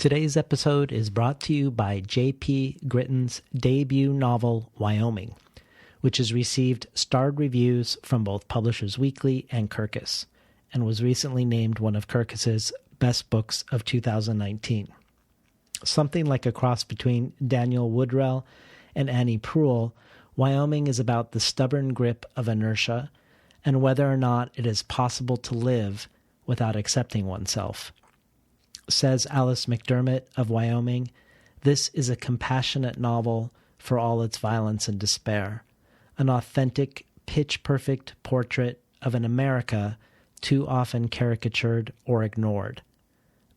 Today's episode is brought to you by J.P. Gritton's debut novel, Wyoming, which has received starred reviews from both Publishers Weekly and Kirkus, and was recently named one of Kirkus's best books of 2019. Something like a cross between Daniel Woodrell and Annie Proulx, Wyoming is about the stubborn grip of inertia and whether or not it is possible to live without accepting oneself. Says Alice McDermott of Wyoming, this is a compassionate novel for all its violence and despair, an authentic, pitch-perfect portrait of an America too often caricatured or ignored.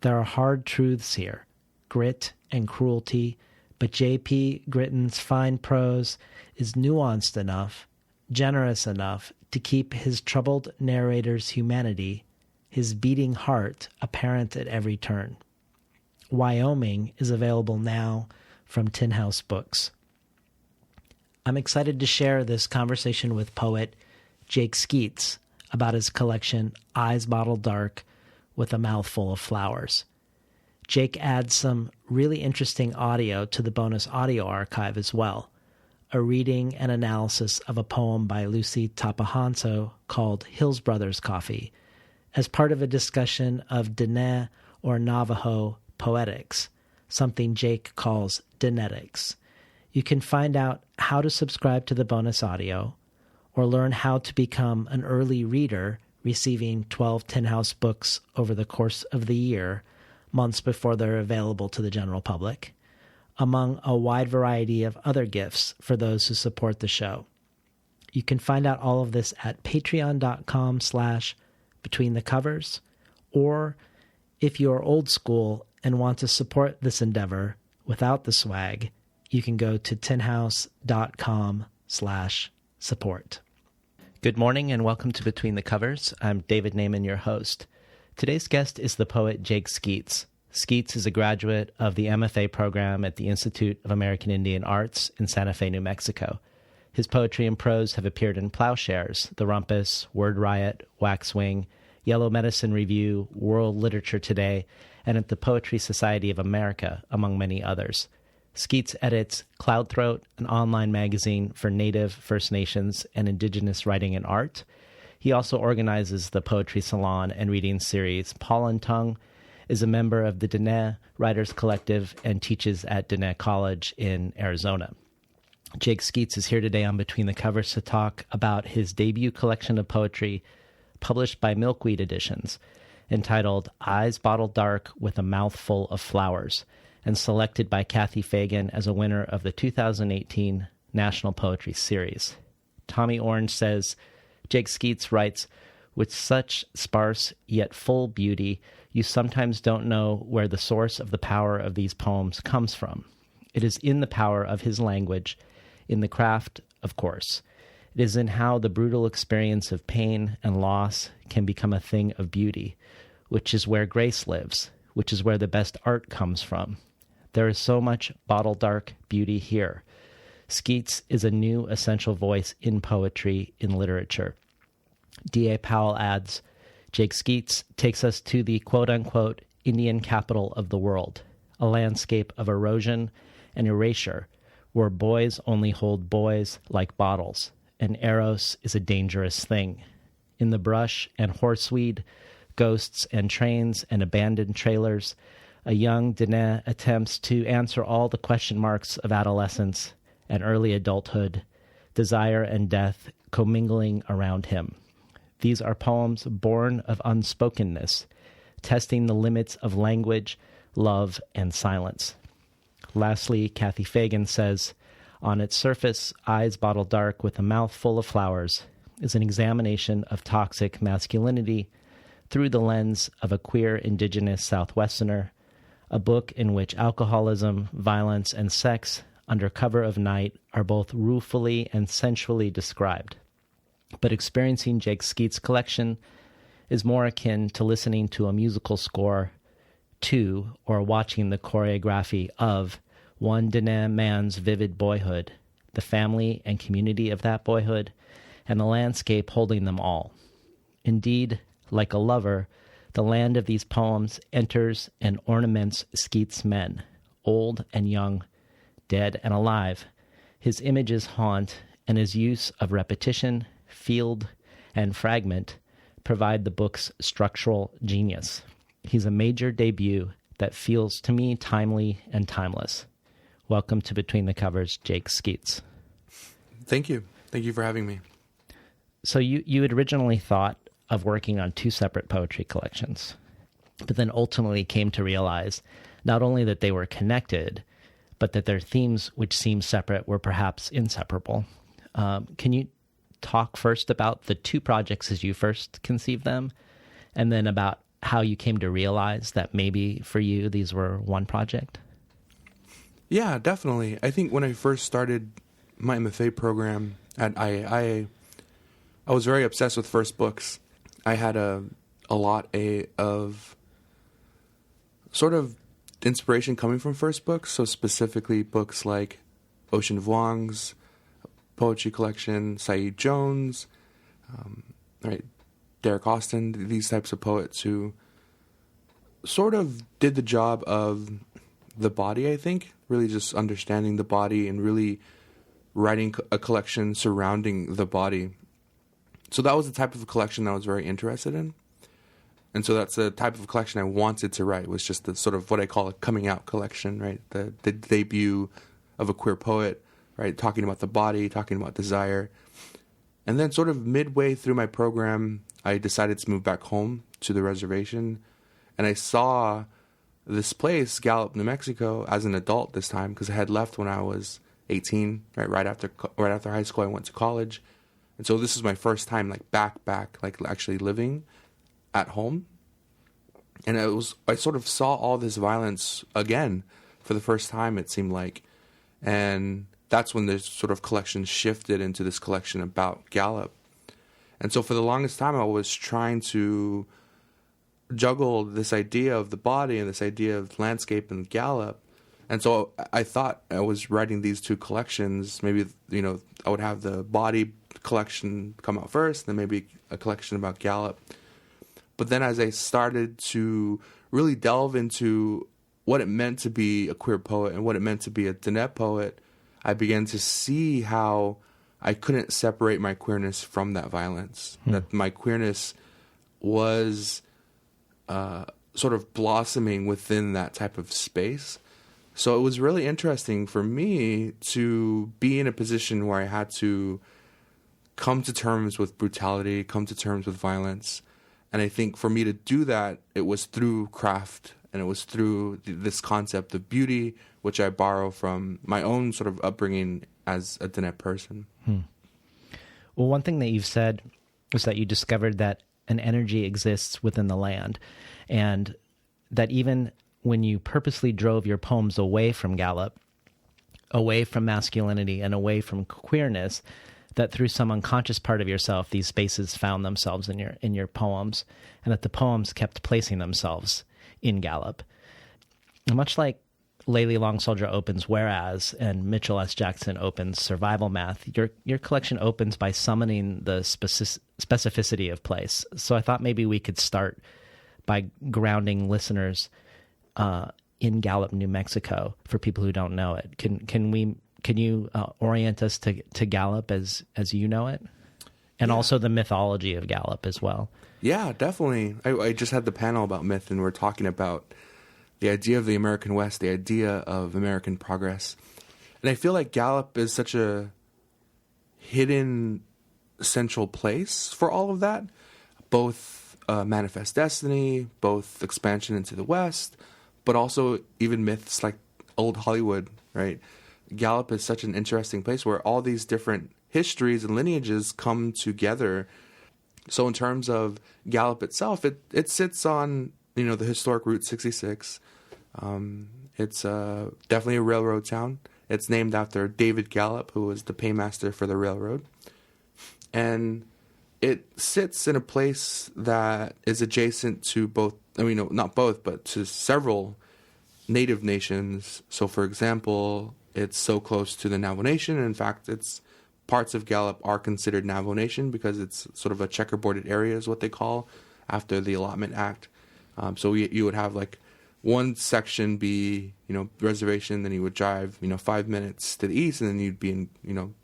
There are hard truths here, grit and cruelty, but J.P. Gritton's fine prose is nuanced enough, generous enough to keep his troubled narrator's humanity, his beating heart, apparent at every turn. Wyoming is available now from Tin House Books. I'm excited to share this conversation with poet Jake Skeets about his collection Eyes Bottled Dark with a Mouthful of Flowers. Jake adds some really interesting audio to the bonus audio archive as well, a reading and analysis of a poem by Lucy Tapahanso called Hills Brothers Coffee, as part of a discussion of Diné or Navajo poetics, something Jake calls Dinetics. You can find out how to subscribe to the bonus audio or learn how to become an early reader, receiving 12 Tin House books over the course of the year, months before they're available to the general public, among a wide variety of other gifts for those who support the show. You can find out all of this at patreon.com/betweenthecovers, or if you're old school and want to support this endeavor without the swag, you can go to tinhouse.com/support. Good morning and welcome to Between the Covers. I'm David Naiman, your host. Today's guest is the poet Jake Skeets. Skeets is a graduate of the MFA program at the Institute of American Indian Arts in Santa Fe, New Mexico. His poetry and prose have appeared in Plowshares, The Rumpus, Word Riot, Waxwing, Yellow Medicine Review, World Literature Today, and at the Poetry Society of America, among many others. Skeets edits Cloudthroat, an online magazine for Native, First Nations, and Indigenous writing and art. He also organizes the poetry salon and reading series Pollen Tongue, is a member of the Diné Writers Collective, and teaches at Diné College in Arizona. Jake Skeets is here today on Between the Covers to talk about his debut collection of poetry published by Milkweed Editions, entitled Eyes Bottled Dark with a Mouthful of Flowers, and selected by Kathy Fagan as a winner of the 2018 National Poetry Series. Tommy Orange says, Jake Skeets writes, with such sparse yet full beauty, you sometimes don't know where the source of the power of these poems comes from. It is in the power of his language, in the craft, of course. It is in how the brutal experience of pain and loss can become a thing of beauty, which is where grace lives, which is where the best art comes from. There is so much bottle dark beauty here. Skeets is a new essential voice in poetry, in literature. D.A. Powell adds, Jake Skeets takes us to the quote-unquote Indian capital of the world, a landscape of erosion and erasure, where boys only hold boys like bottles, and eros is a dangerous thing. In the brush and horseweed, ghosts and trains and abandoned trailers, a young Diné attempts to answer all the question marks of adolescence and early adulthood, desire and death commingling around him. These are poems born of unspokenness, testing the limits of language, love, and silence. Lastly, Kathy Fagan says, on its surface, Eyes Bottled Dark with a Mouthful of Flowers is an examination of toxic masculinity through the lens of a queer indigenous Southwesterner, a book in which alcoholism, violence, and sex under cover of night are both ruefully and sensually described. But experiencing Jake Skeets' collection is more akin to listening to a musical score to or watching the choreography of one Diné man's vivid boyhood, the family and community of that boyhood, and the landscape holding them all. Indeed, like a lover, The land of these poems enters and ornaments Skeets' men, old and young, dead and alive. His images haunt, and his use of repetition, field, and fragment provide the book's structural genius. He's a major debut that feels to me timely and timeless. Welcome to Between the Covers, Jake Skeets. Thank you. Thank you for having me. So you had originally thought of working on two separate poetry collections, but then ultimately came to realize not only that they were connected, but that their themes, which seemed separate, were perhaps inseparable. Can you talk first about the two projects as you first conceived them, and then about how you came to realize that maybe for you these were one project? Yeah, definitely. I think when I first started my MFA program at IAIA, I was very obsessed with first books. I had a lot of sort of inspiration coming from first books, so specifically books like Ocean Vuong's poetry collection, Saeed Jones, right, Derek Austin, these types of poets who sort of did the job of the body, I think, really just understanding the body and really writing a collection surrounding the body. So that was the type of collection I was very interested in. And so that's the type of collection I wanted to write, was just the sort of what I call a coming out collection, right? The debut of a queer poet, right? Talking about the body, talking about desire. And then sort of midway through my program, I decided to move back home to the reservation. And I saw this place, Gallup, New Mexico, as an adult this time, because I had left when I was 18, right after high school. I went to college. And so this is my first time back, like actually living at home. And I sort of saw all this violence again for the first time, it seemed like. And that's when this sort of collection shifted into this collection about Gallup. And so for the longest time, I was trying to juggle this idea of the body and this idea of landscape and Gallup. And so I thought I was writing these two collections. Maybe, I would have the body collection come out first, then maybe a collection about Gallup. But then as I started to really delve into what it meant to be a queer poet and what it meant to be a Diné poet, I began to see how I couldn't separate my queerness from that violence. That my queerness was sort of blossoming within that type of space. So it was really interesting for me to be in a position where I had to come to terms with brutality, come to terms with violence. And I think for me to do that, it was through craft, and it was through this concept of beauty, which I borrow from my own sort of upbringing as a Diné person. Well, one thing that you've said was that you discovered that an energy exists within the land, and that even when you purposely drove your poems away from Gallup, away from masculinity and away from queerness, that through some unconscious part of yourself, these spaces found themselves in your poems, and that the poems kept placing themselves in Gallup. And much like Layli Long Soldier opens Whereas and Mitchell S. Jackson opens Survival Math, your collection opens by summoning the specificity of place. So I thought maybe we could start by grounding listeners in Gallup, New Mexico, for people who don't know it. Can you orient us to Gallup as you know it? And also the mythology of Gallup as well. Yeah, definitely. I just had the panel about myth, and we're talking about the idea of the American West, the idea of American progress. And I feel like Gallup is such a hidden central place for all of that, both Manifest Destiny, both expansion into the West, but also even myths like old Hollywood, right? Gallup is such an interesting place where all these different histories and lineages come together. So in terms of Gallup itself, it sits on, the historic Route 66. It's definitely a railroad town. It's named after David Gallup, who was the paymaster for the railroad. And it sits in a place that is adjacent to both, not both, but to several native nations. So for example, it's so close to the Navajo Nation. In fact, parts of Gallup are considered Navajo Nation because it's sort of a checkerboarded area is what they call after the Allotment Act. So you would have like one section be, reservation, then you would drive, 5 minutes to the east, and then you'd be in,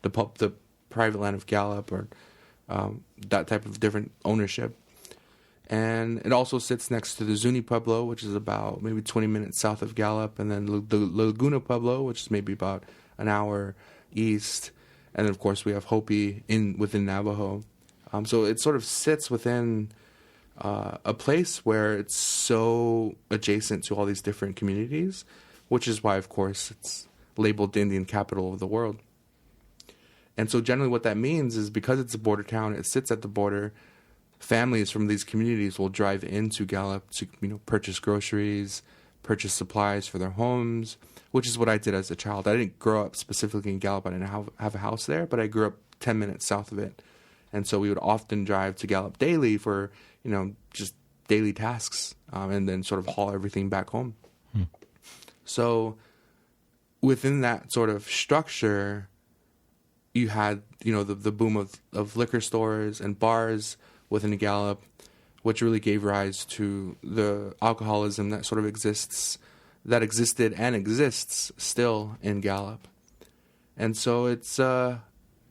the private land of Gallup, or that type of different ownership. And it also sits next to the Zuni Pueblo, which is about maybe 20 minutes south of Gallup, and then the Laguna Pueblo, which is maybe about an hour east. And then, of course, we have Hopi within Navajo. So it sort of sits within a place where it's so adjacent to all these different communities, which is why, of course, it's labeled the Indian capital of the world. And so generally what that means is, because it's a border town, it sits at the border, families from these communities will drive into Gallup to, purchase groceries, purchase supplies for their homes, which is what I did as a child. I didn't grow up specifically in Gallup. I didn't have a house there, but I grew up 10 minutes south of it. And so we would often drive to Gallup daily for, just daily tasks, and then sort of haul everything back home. So within that sort of structure, you had, the boom of liquor stores and bars within Gallup, which really gave rise to the alcoholism that sort of existed and exists still in Gallup. And so it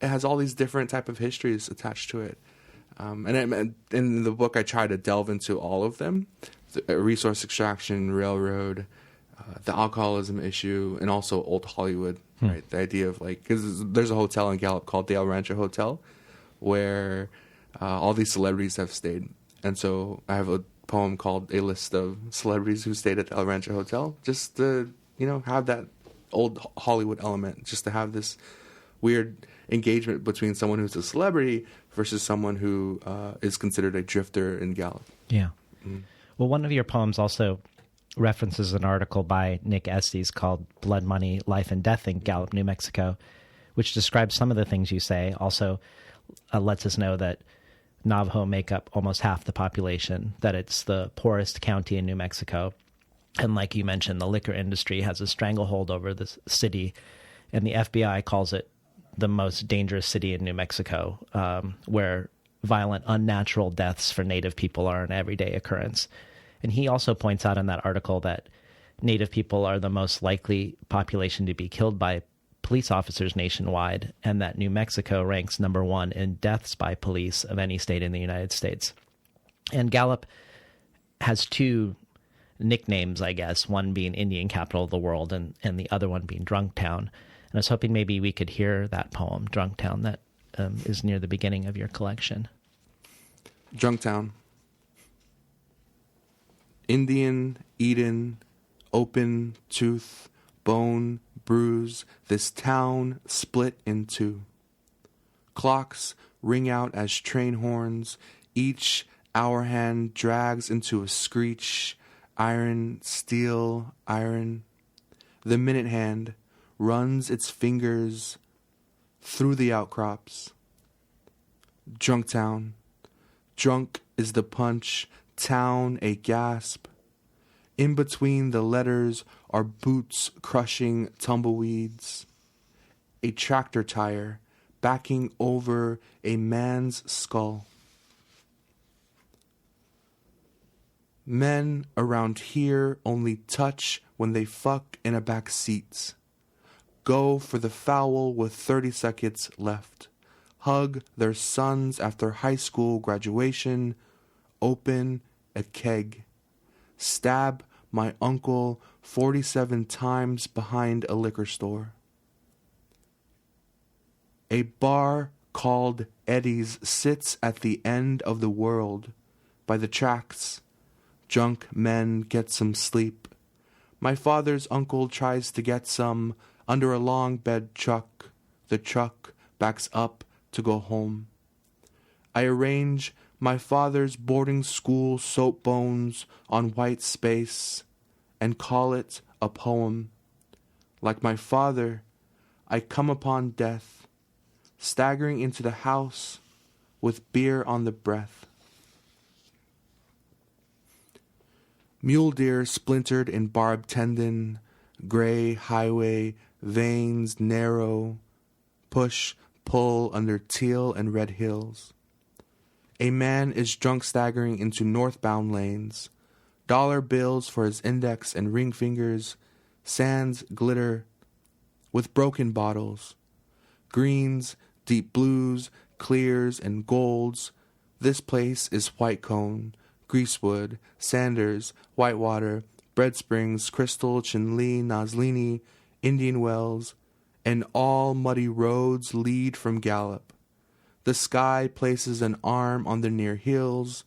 has all these different type of histories attached to it. And in the book, I try to delve into all of them: the resource extraction, railroad, the alcoholism issue, and also old Hollywood, right? The idea of because there's a hotel in Gallup called the El Rancho Hotel, where all these celebrities have stayed. And so I have a poem called A List of Celebrities Who Stayed at the El Rancho Hotel, just to, have that old Hollywood element, just to have this weird engagement between someone who's a celebrity versus someone who is considered a drifter in Gallup. Yeah. Well, one of your poems also references an article by Nick Estes called Blood Money, Life and Death in Gallup, New Mexico, which describes some of the things you say. Also lets us know that Navajo make up almost half the population, that it's the poorest county in New Mexico. And like you mentioned, the liquor industry has a stranglehold over the city, and the FBI calls it the most dangerous city in New Mexico, where violent, unnatural deaths for Native people are an everyday occurrence. And he also points out in that article that Native people are the most likely population to be killed by police officers nationwide, and that New Mexico ranks number 1 in deaths by police of any state in the United States. And Gallup has 2 nicknames, I guess, one being Indian capital of the world and the other one being Drunk Town. And I was hoping maybe we could hear that poem, Drunk Town, that is near the beginning of your collection. Drunk Town. Indian, Eden, open, tooth, bone, bruise, this town split in 2. Clocks ring out as train horns, each hour hand drags into a screech, iron, steel, iron. The minute hand runs its fingers through the outcrops. Drunk Town. Drunk is the punch, town a gasp. In between the letters are boots crushing tumbleweeds. A tractor tire backing over a man's skull. Men around here only touch when they fuck in a back seat. Go for the foul with 30 seconds left. Hug their sons after high school graduation. Open a keg. Stab my uncle 47 times behind a liquor store. A bar called Eddie's sits at the end of the world, by the tracks. Drunk men get some sleep. My father's uncle tries to get some under a long bed truck. The truck backs up to go home. I arrange my father's boarding school soap bones on white space and call it a poem. Like my father, I come upon death, staggering into the house with beer on the breath. Mule deer splintered in barbed tendon, gray highway, veins narrow, push, pull under teal and red hills. A man is drunk staggering into northbound lanes, dollar bills for his index and ring fingers, sands glitter with broken bottles, greens, deep blues, clears, and golds. This place is Whitecone, Greasewood, Sanders, Whitewater, Bread Springs, Crystal, Chinle, Nazlini, Indian Wells, and all muddy roads lead from Gallup. The sky places an arm on the near hills,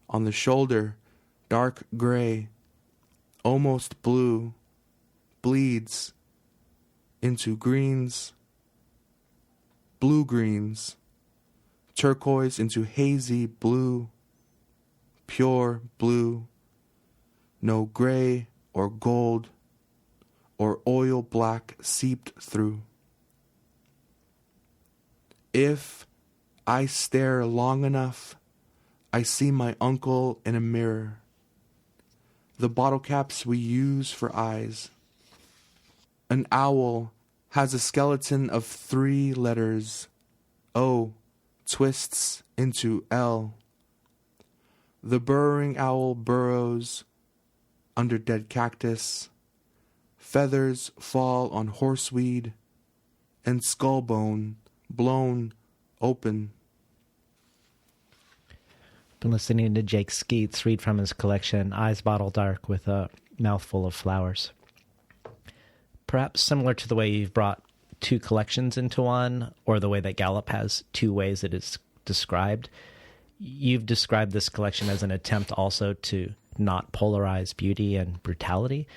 on the shoulder, dark gray, almost blue, bleeds into greens, blue-greens, turquoise into hazy blue, pure blue, no gray or gold or oil black seeped through. If I stare long enough, I see my uncle in a mirror. The bottle caps we use for eyes. An owl has a skeleton of 3 letters. O twists into L. The burrowing owl burrows under dead cactus. Feathers fall on horseweed and skullbone blown open. Been listening to Jake Skeets read from his collection, Eyes Bottle Dark with a Mouthful of Flowers. Perhaps similar to the way you've brought 2 collections into one, or the way that Gallup has 2 ways it is described, you've described this collection as an attempt also to not polarize beauty and brutality,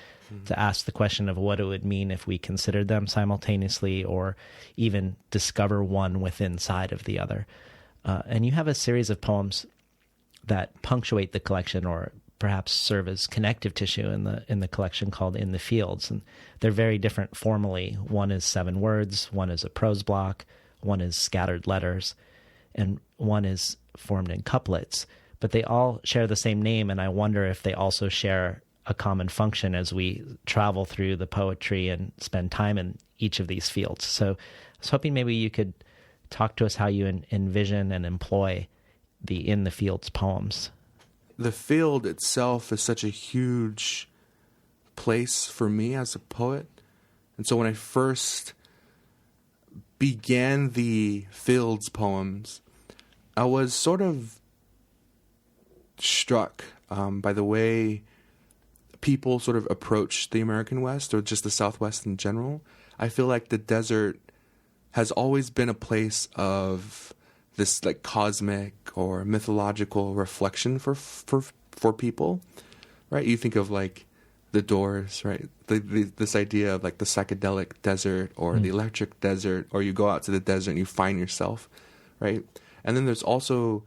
to ask the question of what it would mean if we considered them simultaneously or even discover one within inside of the other. And you have a series of poems that punctuate the collection or perhaps serve as connective tissue in the collection called In the Fields. And they're very different formally. One is 7 words, one is a prose block, one is scattered letters, and one is formed in couplets. But they all share the same name, and I wonder if they also share a common function as we travel through the poetry and spend time in each of these fields. So I was hoping maybe you could talk to us how you envision and employ the In the Fields poems. The field itself is such a huge place for me as a poet. And so when I first began the Fields poems, I was sort of struck by the way people sort of approach the American West or just the Southwest in general. I feel like the desert has always been a place of this like cosmic or mythological reflection for people, right? You think of like the Doors, right? This idea of like the psychedelic desert or the electric desert, or you go out to the desert and you find yourself, right? And then there's also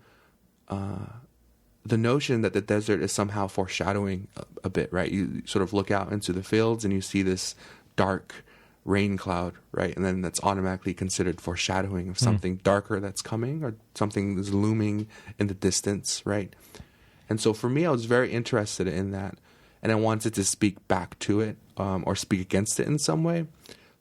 the notion that the desert is somehow foreshadowing a bit, right? You sort of look out into the fields and you see this dark rain cloud, right? And then that's automatically considered foreshadowing of something darker that's coming or something that's looming in the distance, right? And so for me, I was very interested in that, and I wanted to speak back to it or speak against it in some way.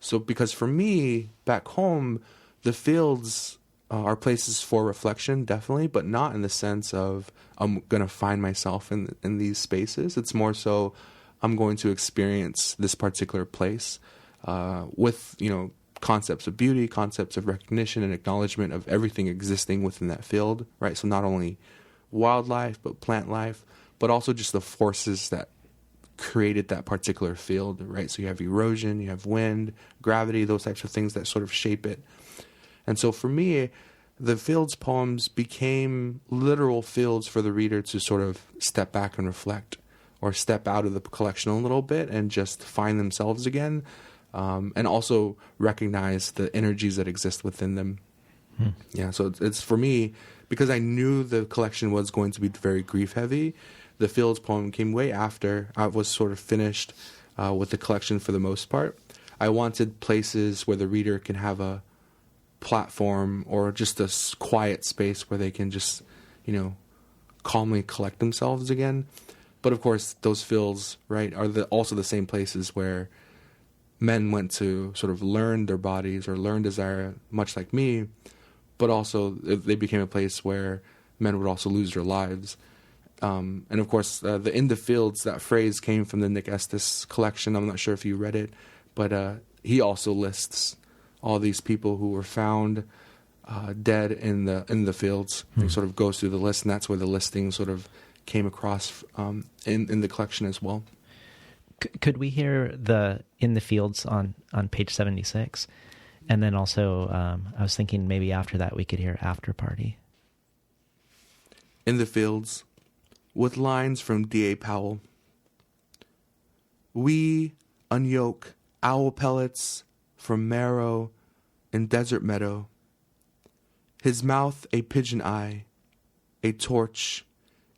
So because for me, back home, the fields are places for reflection, definitely, but not in the sense of I'm going to find myself in these spaces. It's more so I'm going to experience this particular place with, concepts of beauty, concepts of recognition and acknowledgement of everything existing within that field, right? So not only wildlife, but plant life, but also just the forces that created that particular field, right? So you have erosion, you have wind, gravity, those types of things that sort of shape it. And so for me, the Fields poems became literal fields for the reader to sort of step back and reflect, or step out of the collection a little bit and just find themselves again, and also recognize the energies that exist within them. Yeah, so it's for me, because I knew the collection was going to be very grief heavy, the Fields poem came way after I was sort of finished with the collection for the most part. I wanted places where the reader can have a platform or just a quiet space where they can just, calmly collect themselves again. But of course, those fields, right, are also the same places where men went to sort of learn their bodies or learn desire, much like me, but also they became a place where men would also lose their lives. And of course, the In the Fields, that phrase came from the Nick Estes collection. I'm not sure if you read it, but he also lists all these people who were found dead in the fields. He sort of goes through the list, and that's where the listing sort of came across in the collection as well. Could we hear the In the Fields on page 76? And then also, I was thinking maybe after that we could hear After Party. In the Fields, with lines from D.A. Powell. We unyoke owl pellets from marrow in desert meadow. His mouth a pigeon eye, a torch,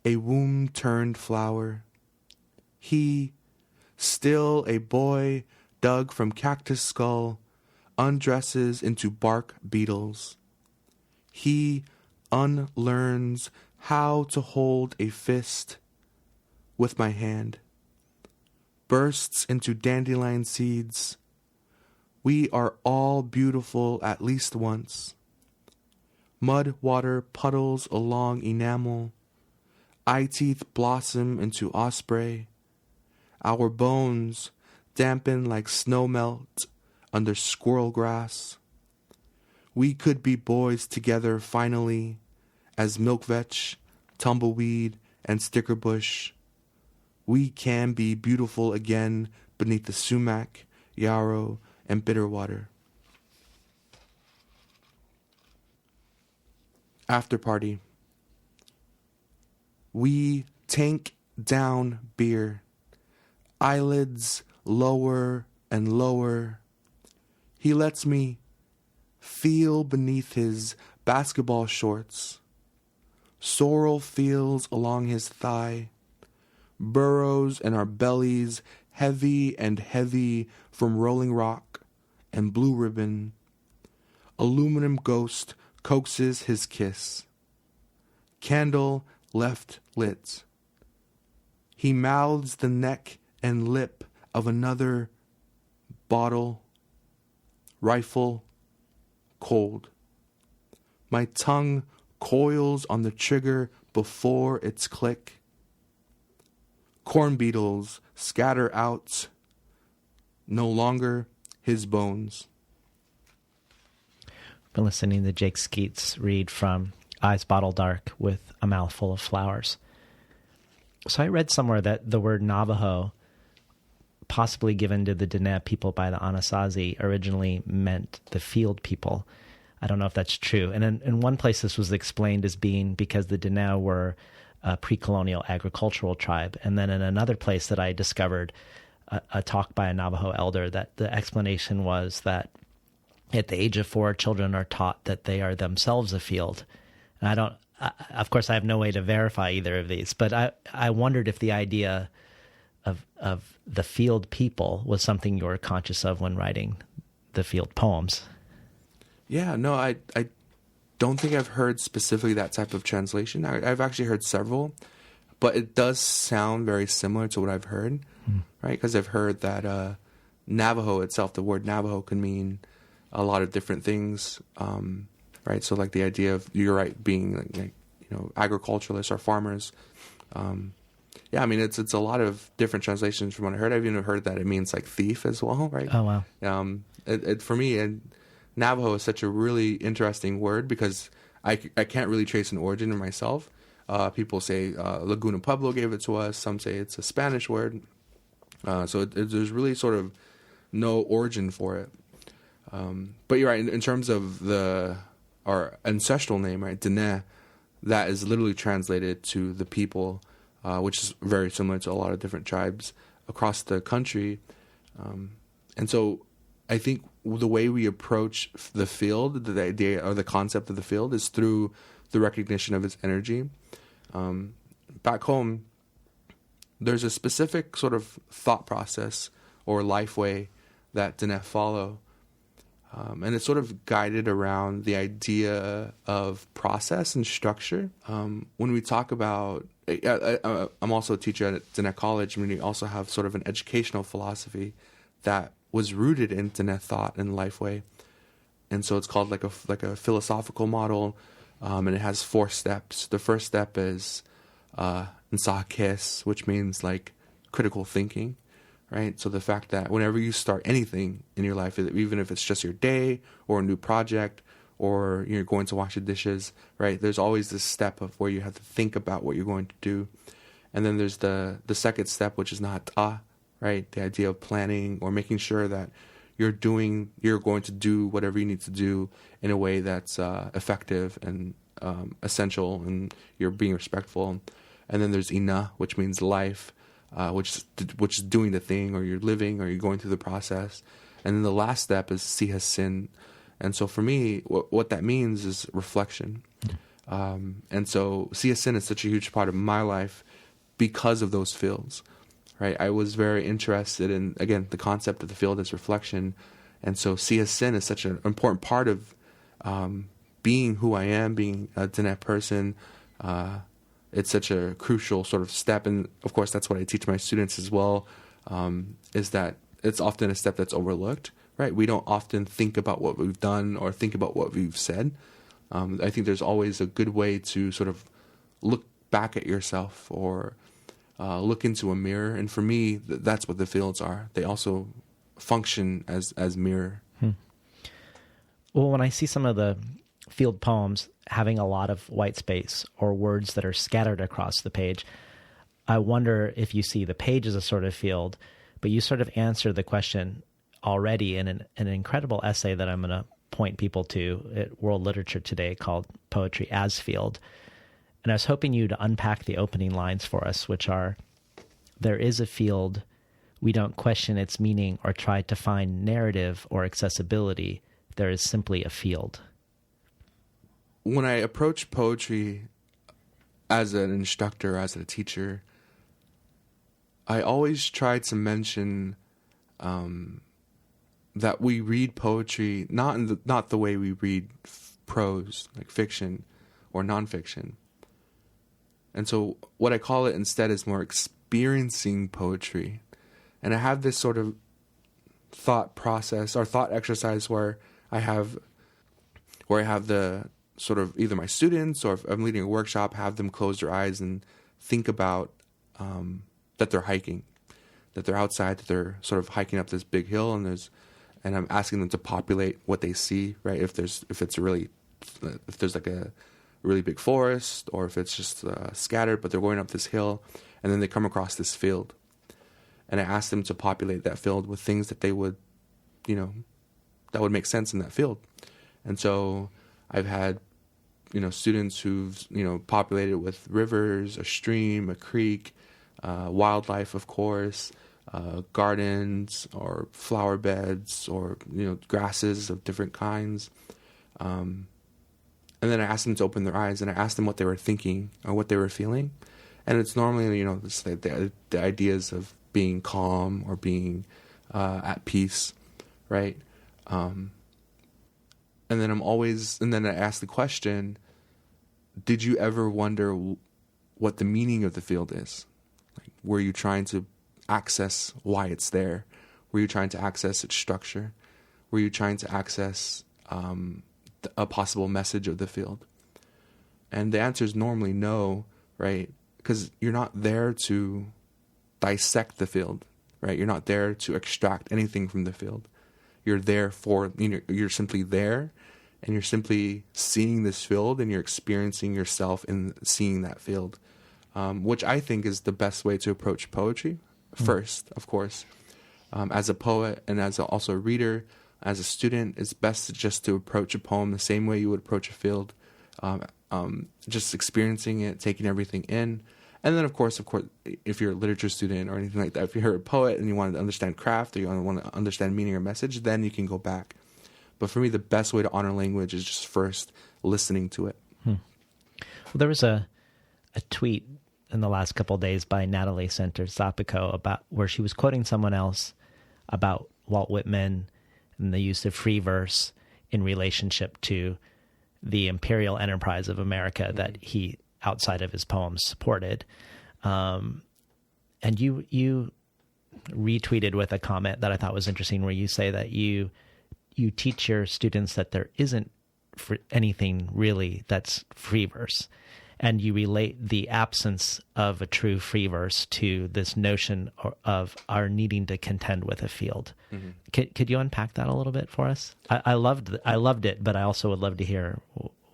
a womb-turned flower. He, still a boy dug from cactus skull, undresses into bark beetles. He unlearns how to hold a fist with my hand, bursts into dandelion seeds. We are all beautiful at least once. Mud water puddles along enamel. Eye teeth blossom into osprey. Our bones dampen like snow melt under squirrel grass. We could be boys together finally, as milkvetch, tumbleweed, and stickerbush. We can be beautiful again beneath the sumac, yarrow, and bitterwater. After Party. We tank down beer. Eyelids lower and lower. He lets me feel beneath his basketball shorts. Sorrel feels along his thigh. Burrows in our bellies, heavy and heavy from Rolling Rock and Blue Ribbon. Aluminum ghost coaxes his kiss. Candle left lit. He mouths the neck and lip of another bottle. Rifle cold. My tongue coils on the trigger before its click. Corn beetles scatter out. No longer his bones. Been listening to Jake Skeets read from Eyes Bottle Dark with A Mouthful of Flowers. So I read somewhere that the word Navajo, possibly given to the Diné people by the Anasazi, originally meant the field people. I don't know if that's true. And in one place this was explained as being because the Diné were a pre-colonial agricultural tribe. And then in another place that I discovered a talk by a Navajo elder, that the explanation was that at the age of 4, children are taught that they are themselves a field. And of course, I have no way to verify either of these, but I wondered if the idea of the field people was something you were conscious of when writing the field poems. Yeah, no, I don't think I've heard specifically that type of translation. I've actually heard several, but it does sound very similar to what I've heard, right? Because I've heard that Navajo itself, the word Navajo can mean a lot of different things, right? So like the idea of, you're right, being like agriculturalists or farmers. Yeah, I mean, it's a lot of different translations from what I heard. I've even heard that it means like thief as well, right? Oh, wow. For me, Navajo is such a really interesting word because I can't really trace an origin in myself. People say Laguna Pueblo gave it to us. Some say it's a Spanish word. So there's really sort of no origin for it. But you're right, in terms of our ancestral name, right, Diné, that is literally translated to the people, which is very similar to a lot of different tribes across the country. And so I think the way we approach the field, the idea or the concept of the field, is through the recognition of its energy. Back home, there's a specific sort of thought process or life way that Diné follow. And it's sort of guided around the idea of process and structure. When we talk about, I'm also a teacher at Diné College, and we also have sort of an educational philosophy that was rooted in Diné thought and lifeway. And so it's called like a philosophical model, and it has 4 steps. The first step is and saw a kiss, which means like critical thinking, right? So the fact that whenever you start anything in your life, even if it's just your day or a new project or you're going to wash the dishes, right? There's always this step of where you have to think about what you're going to do. And then there's the second step, which is nata, right? The idea of planning or making sure that you're going to do whatever you need to do in a way that's effective and essential, and you're being respectful. And then there's ina, which means life, which is doing the thing, or you're living, or you're going through the process. And then the last step is sihasin. And so for me, what that means is reflection. And so sihasin is such a huge part of my life because of those fields, right? I was very interested in, again, the concept of the field as reflection. And so sihasin is such an important part of being who I am, being a Diné person. It's such a crucial sort of step. And of course, that's what I teach my students as well, is that it's often a step that's overlooked, right? We don't often think about what we've done or think about what we've said. I think there's always a good way to sort of look back at yourself or look into a mirror. And for me, that's what the fields are. They also function as mirror. Well, when I see some of the field poems having a lot of white space or words that are scattered across the page, I wonder if you see the page as a sort of field, but you sort of answer the question already in an incredible essay that I'm going to point people to at World Literature Today called Poetry as Field. And I was hoping you to unpack the opening lines for us, which are, "There is a field. We don't question its meaning or try to find narrative or accessibility. There is simply a field." When I approach poetry as an instructor, as a teacher, I always try to mention that we read poetry not the way we read prose, like fiction or nonfiction. And so what I call it instead is more experiencing poetry. And I have this sort of thought process or thought exercise where I have the sort of either my students or if I'm leading a workshop, have them close their eyes and think about that they're hiking, that they're outside, that they're sort of hiking up this big hill, and I'm asking them to populate what they see, right? If there's like a really big forest, or if it's just scattered, but they're going up this hill, and then they come across this field, and I ask them to populate that field with things that they would, that would make sense in that field. And so I've had, students who've, populated with rivers, a stream, a creek, wildlife, of course, gardens or flower beds or, grasses of different kinds. And then I asked them to open their eyes and I asked them what they were thinking or what they were feeling. And it's normally, the ideas of being calm or being at peace, right? And then I ask the question, did you ever wonder what the meaning of the field is? Like, were you trying to access why it's there? Were you trying to access its structure? Were you trying to access a possible message of the field? And the answer is normally no, right? Because you're not there to dissect the field, right? You're not there to extract anything from the field. You're there you're simply there, and you're simply seeing this field, and you're experiencing yourself in seeing that field, which I think is the best way to approach poetry. First, of course, as a poet and as also a reader, as a student, it's best just to approach a poem the same way you would approach a field, just experiencing it, taking everything in. And then, of course, if you're a literature student or anything like that, if you're a poet and you want to understand craft or you want to understand meaning or message, then you can go back. But for me, the best way to honor language is just first listening to it. Well, there was a tweet in the last couple of days by Natalie Center-Zapico about where she was quoting someone else about Walt Whitman and the use of free verse in relationship to the imperial enterprise of America that he, outside of his poems, supported. And you retweeted with a comment that I thought was interesting, where you say that you teach your students that there isn't anything really that's free verse. and you relate the absence of a true free verse to this notion of our needing to contend with a field. Could you unpack that a little bit for us? I loved it, but I also would love to hear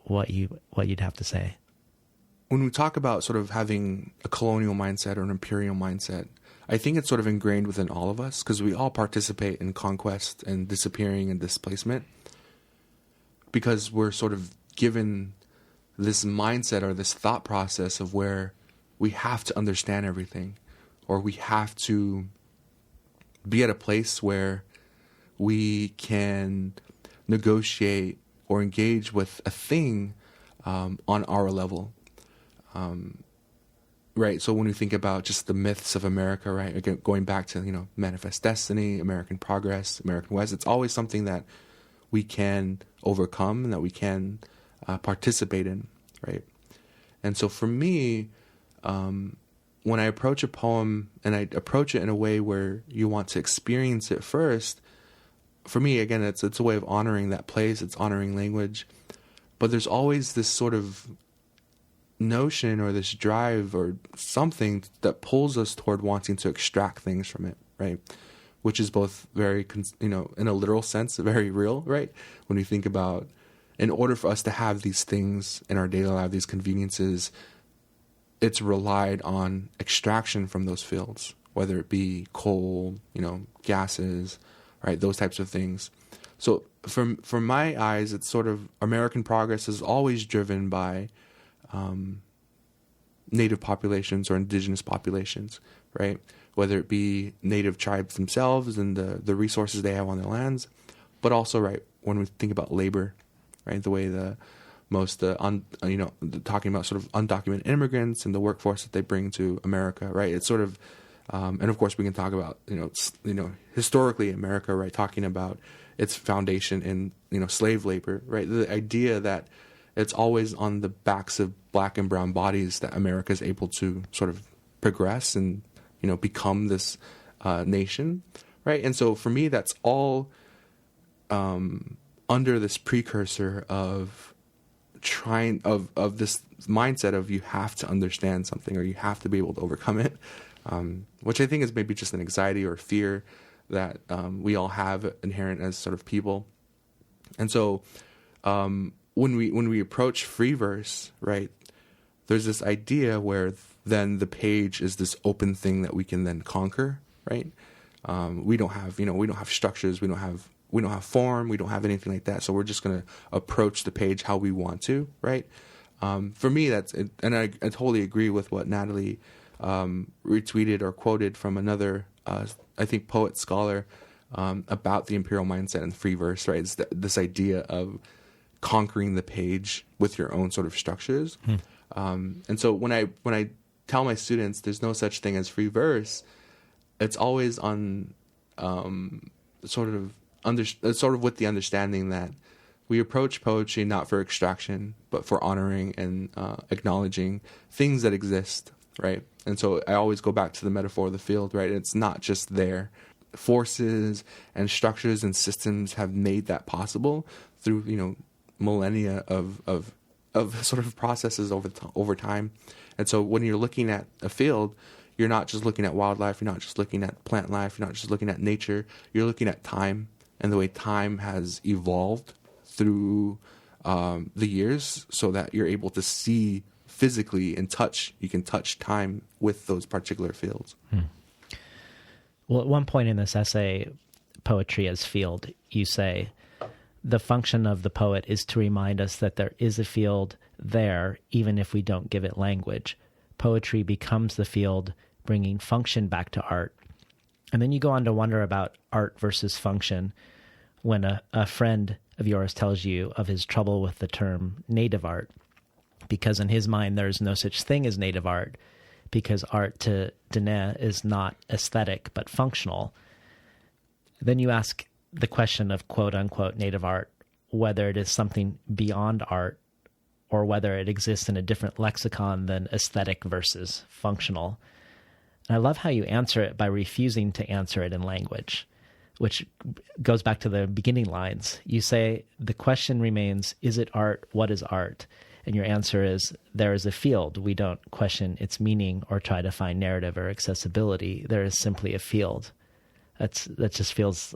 what you'd have to say. When we talk about sort of having a colonial mindset or an imperial mindset, I think it's sort of ingrained within all of us because we all participate in conquest and disappearing and displacement because we're sort of given this mindset or this thought process of where we have to understand everything, or we have to be at a place where we can negotiate or engage with a thing on our level. Right. So when we think about just the myths of America, right, again, going back to, Manifest Destiny, American Progress, American West, it's always something that we can overcome and that we can participate in, right? And so for me, when I approach a poem and I approach it in a way where you want to experience it first, for me, again, it's a way of honoring that place, it's honoring language, but there's always this sort of notion or this drive or something that pulls us toward wanting to extract things from it, right? Which is both very, in a literal sense, very real, right? When we think about, in order for us to have these things in our daily life, these conveniences, it's relied on extraction from those fields, whether it be coal, gases, right? Those types of things. So from my eyes, it's sort of American progress is always driven by native populations or indigenous populations, right? Whether it be native tribes themselves and the resources they have on their lands, but also, right, when we think about labor, right, the way talking about sort of undocumented immigrants and the workforce that they bring to America, right? It's sort of, and of course we can talk about, historically America, right, talking about its foundation in, slave labor, right? The idea that it's always on the backs of black and brown bodies that America is able to sort of progress and, become this nation, right? And so for me, that's all under this precursor of this mindset of you have to understand something or you have to be able to overcome it, which I think is maybe just an anxiety or fear that we all have inherent as sort of people. And so when we approach free verse, right, there's this idea where then the page is this open thing that we can then conquer, right? We don't have structures, we don't have form, we don't have anything like that. So we're just going to approach the page how we want to, right? For me, that's it, and I totally agree with what Natalie retweeted or quoted from another, I think, poet scholar about the imperial mindset and free verse, right? It's this idea of conquering the page with your own sort of structures. And so when I tell my students there's no such thing as free verse, it's always on sort of with the understanding that we approach poetry not for extraction, but for honoring and acknowledging things that exist, right? And so I always go back to the metaphor of the field, right? It's not just there. Forces and structures and systems have made that possible through, millennia of sort of processes over time. And so when you're looking at a field, you're not just looking at wildlife, you're not just looking at plant life, you're not just looking at nature, you're looking at time and the way time has evolved through the years so that you're able to see physically and you can touch time with those particular fields. Well, at one point in this essay, Poetry as Field, you say, the function of the poet is to remind us that there is a field there, even if we don't give it language. Poetry becomes the field, bringing function back to art. And then you go on to wonder about art versus function when a friend of yours tells you of his trouble with the term native art, because in his mind there's no such thing as native art, because art to Diné is not aesthetic but functional. Then you ask the question of quote-unquote native art, whether it is something beyond art or whether it exists in a different lexicon than aesthetic versus functional. And I love how you answer it by refusing to answer it in language, which goes back to the beginning lines. You say, the question remains, is it art? What is art? And your answer is, there is a field. We don't question its meaning or try to find narrative or accessibility. There is simply a field. That just feels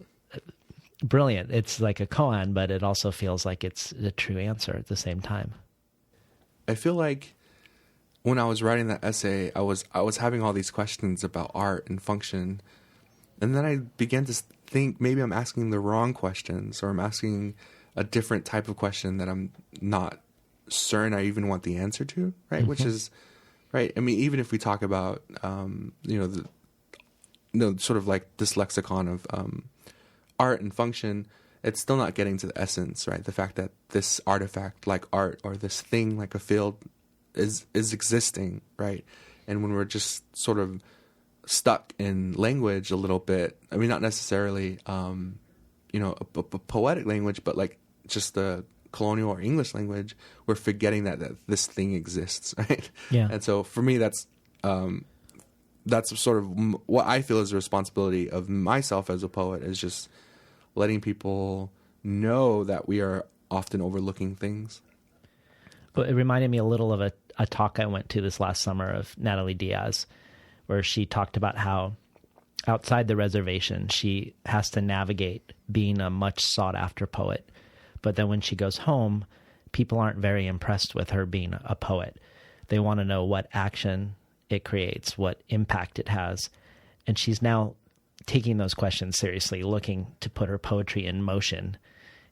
brilliant. It's like a koan, but it also feels like it's a true answer at the same time. I feel like when I was writing that essay, I was having all these questions about art and function. And then I began to think maybe I'm asking the wrong questions, or I'm asking a different type of question that I'm not certain I even want the answer to, right? Mm-hmm. Which is, right, I mean, even if we talk about, sort of like this lexicon of art and function, it's still not getting to the essence, right? The fact that this artifact like art, or this thing like a field is existing, right? And when we're just sort of stuck in language a little bit, I mean, not necessarily, a poetic language, but like just the colonial or English language, we're forgetting that this thing exists, right? Yeah. And so for me, that's sort of what I feel is the responsibility of myself as a poet, is just letting people know that we are often overlooking things. Well, it reminded me a little of a talk I went to this last summer of Natalie Diaz, where she talked about how outside the reservation, she has to navigate being a much sought after poet. But then when she goes home, people aren't very impressed with her being a poet. They want to know what action it creates, what impact it has. And she's now taking those questions seriously, looking to put her poetry in motion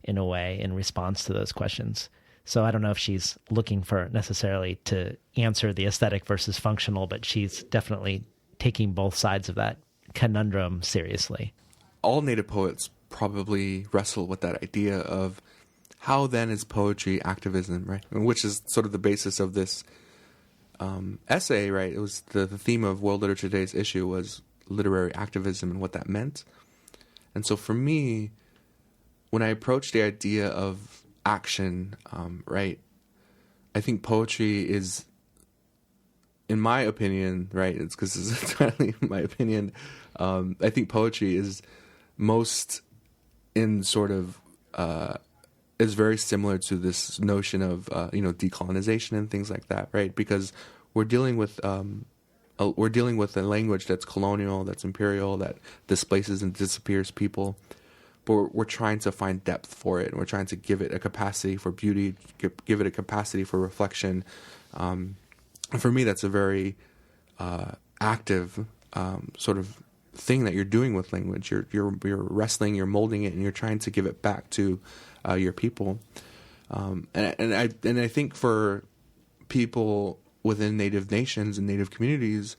in a way in response to those questions. So I don't know if she's looking for necessarily to answer the aesthetic versus functional, but she's definitely taking both sides of that conundrum seriously. All Native poets probably wrestle with that idea of how then is poetry activism, right? Which is sort of the basis of this essay, right? It was the theme of World Literature Day's issue was literary activism and what that meant. And so for me, when I approach the idea of action, right, I think poetry is, in my opinion, right, it's because it's entirely my opinion, I think poetry is most in sort of, is very similar to this notion of, decolonization and things like that, right? Because we're dealing with a language that's colonial, that's imperial, that displaces and disappears people. But we're trying to find depth for it, and we're trying to give it a capacity for beauty, give it a capacity for reflection. And for me, that's a very active sort of thing that you're doing with language. You're wrestling, you're molding it, and you're trying to give it back to your people. And I think for people within Native nations and Native communities,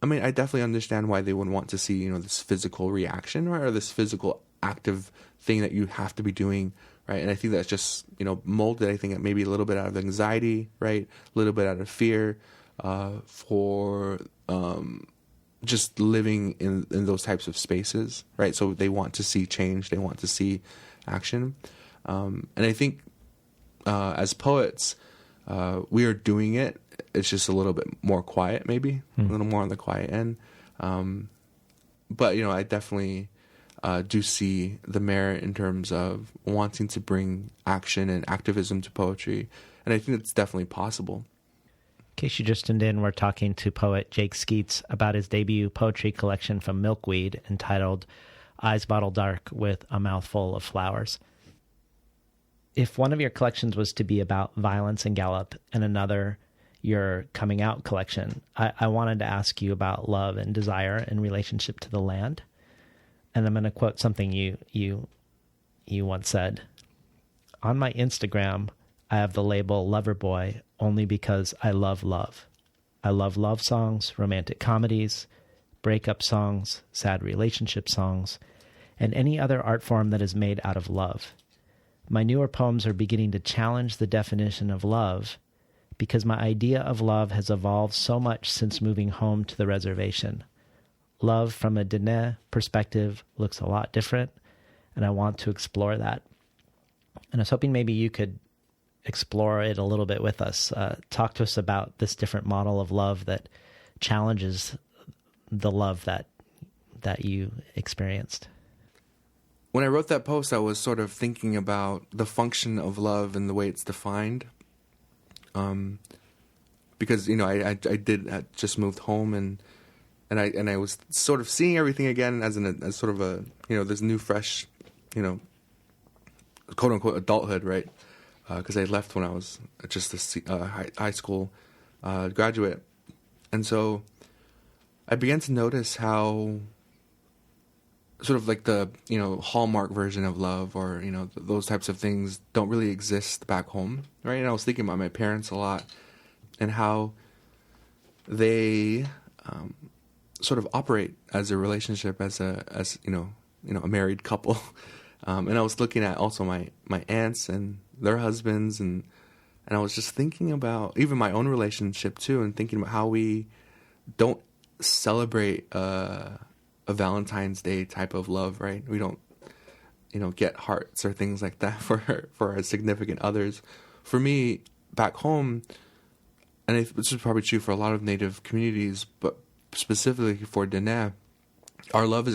I mean, I definitely understand why they would want to see, this physical reaction, right, or this physical active thing that you have to be doing, right? And I think that's just, molded, I think, maybe a little bit out of anxiety, right? A little bit out of fear for just living in those types of spaces, right? So they want to see change. They want to see action. And I think as poets, we are doing it. It's just a little bit more quiet, maybe, a little more on the quiet end. But, I definitely do see the merit in terms of wanting to bring action and activism to poetry. And I think it's definitely possible. In case you just tuned in, we're talking to poet Jake Skeets about his debut poetry collection from Milkweed entitled Eyes Bottle Dark with a Mouthful of Flowers. If one of your collections was to be about violence and Gallup and another your coming out collection, I wanted to ask you about love and desire in relationship to the land. And I'm going to quote something you once said. On my Instagram, I have the label Loverboy only because I love love. I love love songs, romantic comedies, breakup songs, sad relationship songs, and any other art form that is made out of love. My newer poems are beginning to challenge the definition of love because my idea of love has evolved so much since moving home to the reservation. Love from a Diné perspective looks a lot different, and I want to explore that. And I was hoping maybe you could explore it a little bit with us. Talk to us about this different model of love that challenges the love that you experienced. When I wrote that post, I was sort of thinking about the function of love and the way it's defined. because I just moved home, and I was sort of seeing everything again as sort of a this new fresh quote unquote adulthood, right? Because I left when I was just a high school graduate, and so I began to notice how sort of like the Hallmark version of love, or those types of things don't really exist back home, right? And I was thinking about my parents a lot and how they sort of operate as a relationship, as a married couple. And I was looking at also my aunts and their husbands, and I was just thinking about even my own relationship too, and thinking about how we don't celebrate a Valentine's Day type of love, right? We don't get hearts or things like that for our significant others. For me, back home, and this is probably true for a lot of Native communities, but specifically for Diné, our love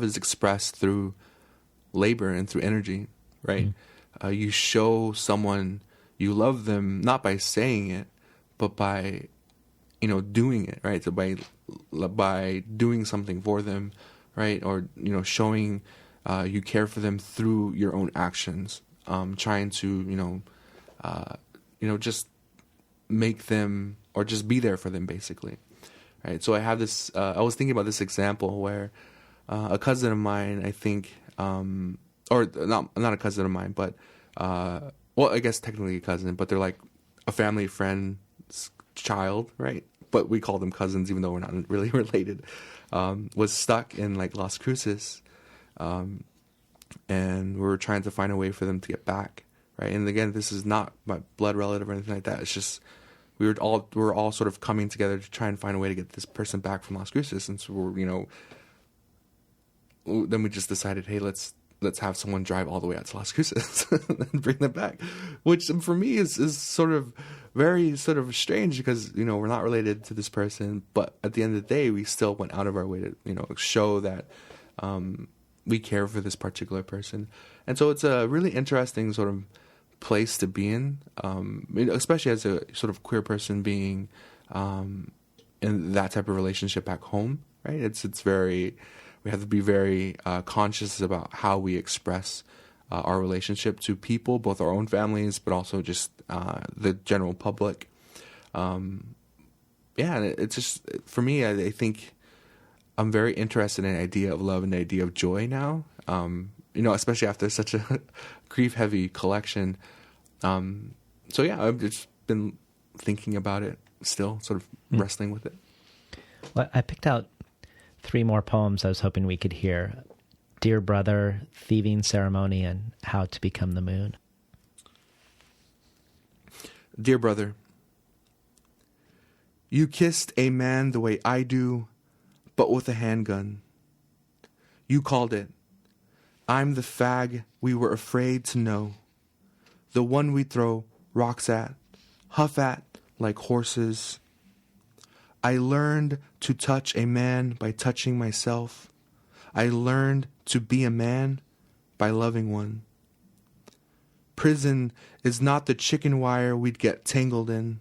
is expressed through labor and through energy, right? You show someone you love them not by saying it, but by doing it, right? So by doing something for them, right? Or showing you care for them through your own actions, trying to just make them, or just be there for them, basically, right? So I have this. I was thinking about this example where a cousin of mine, I think, or not a cousin of mine, but well, I guess technically a cousin, but they're like a family friend's child, right? But we call them cousins, even though we're not really related. Was stuck in like Las Cruces, and we were trying to find a way for them to get back, right? And again, this is not my blood relative or anything like that. It's just we were all sort of coming together to try and find a way to get this person back from Las Cruces. And so then we just decided, hey, let's have someone drive all the way out to Las Cruces and bring them back, which for me is sort of very sort of strange, because we're not related to this person, but at the end of the day, we still went out of our way to show that we care for this particular person. And so it's a really interesting sort of place to be in, especially as a sort of queer person being in that type of relationship back home, right? It's very, we have to be very conscious about how we express our relationship to people, both our own families, but also just the general public. And it's just, for me, I think I'm very interested in the idea of love and the idea of joy now, especially after such a grief-heavy collection. So yeah, I've just been thinking about it still, sort of wrestling with it. Well, I picked out 3 more poems I was hoping we could hear. Dear Brother, Thieving Ceremony, and How to Become the Moon. Dear brother, you kissed a man the way I do, but with a handgun. You called it. I'm the fag we were afraid to know. The one we throw rocks at, huff at like horses. I learned to touch a man by touching myself. I learned to be a man by loving one. Prison is not the chicken wire we'd get tangled in.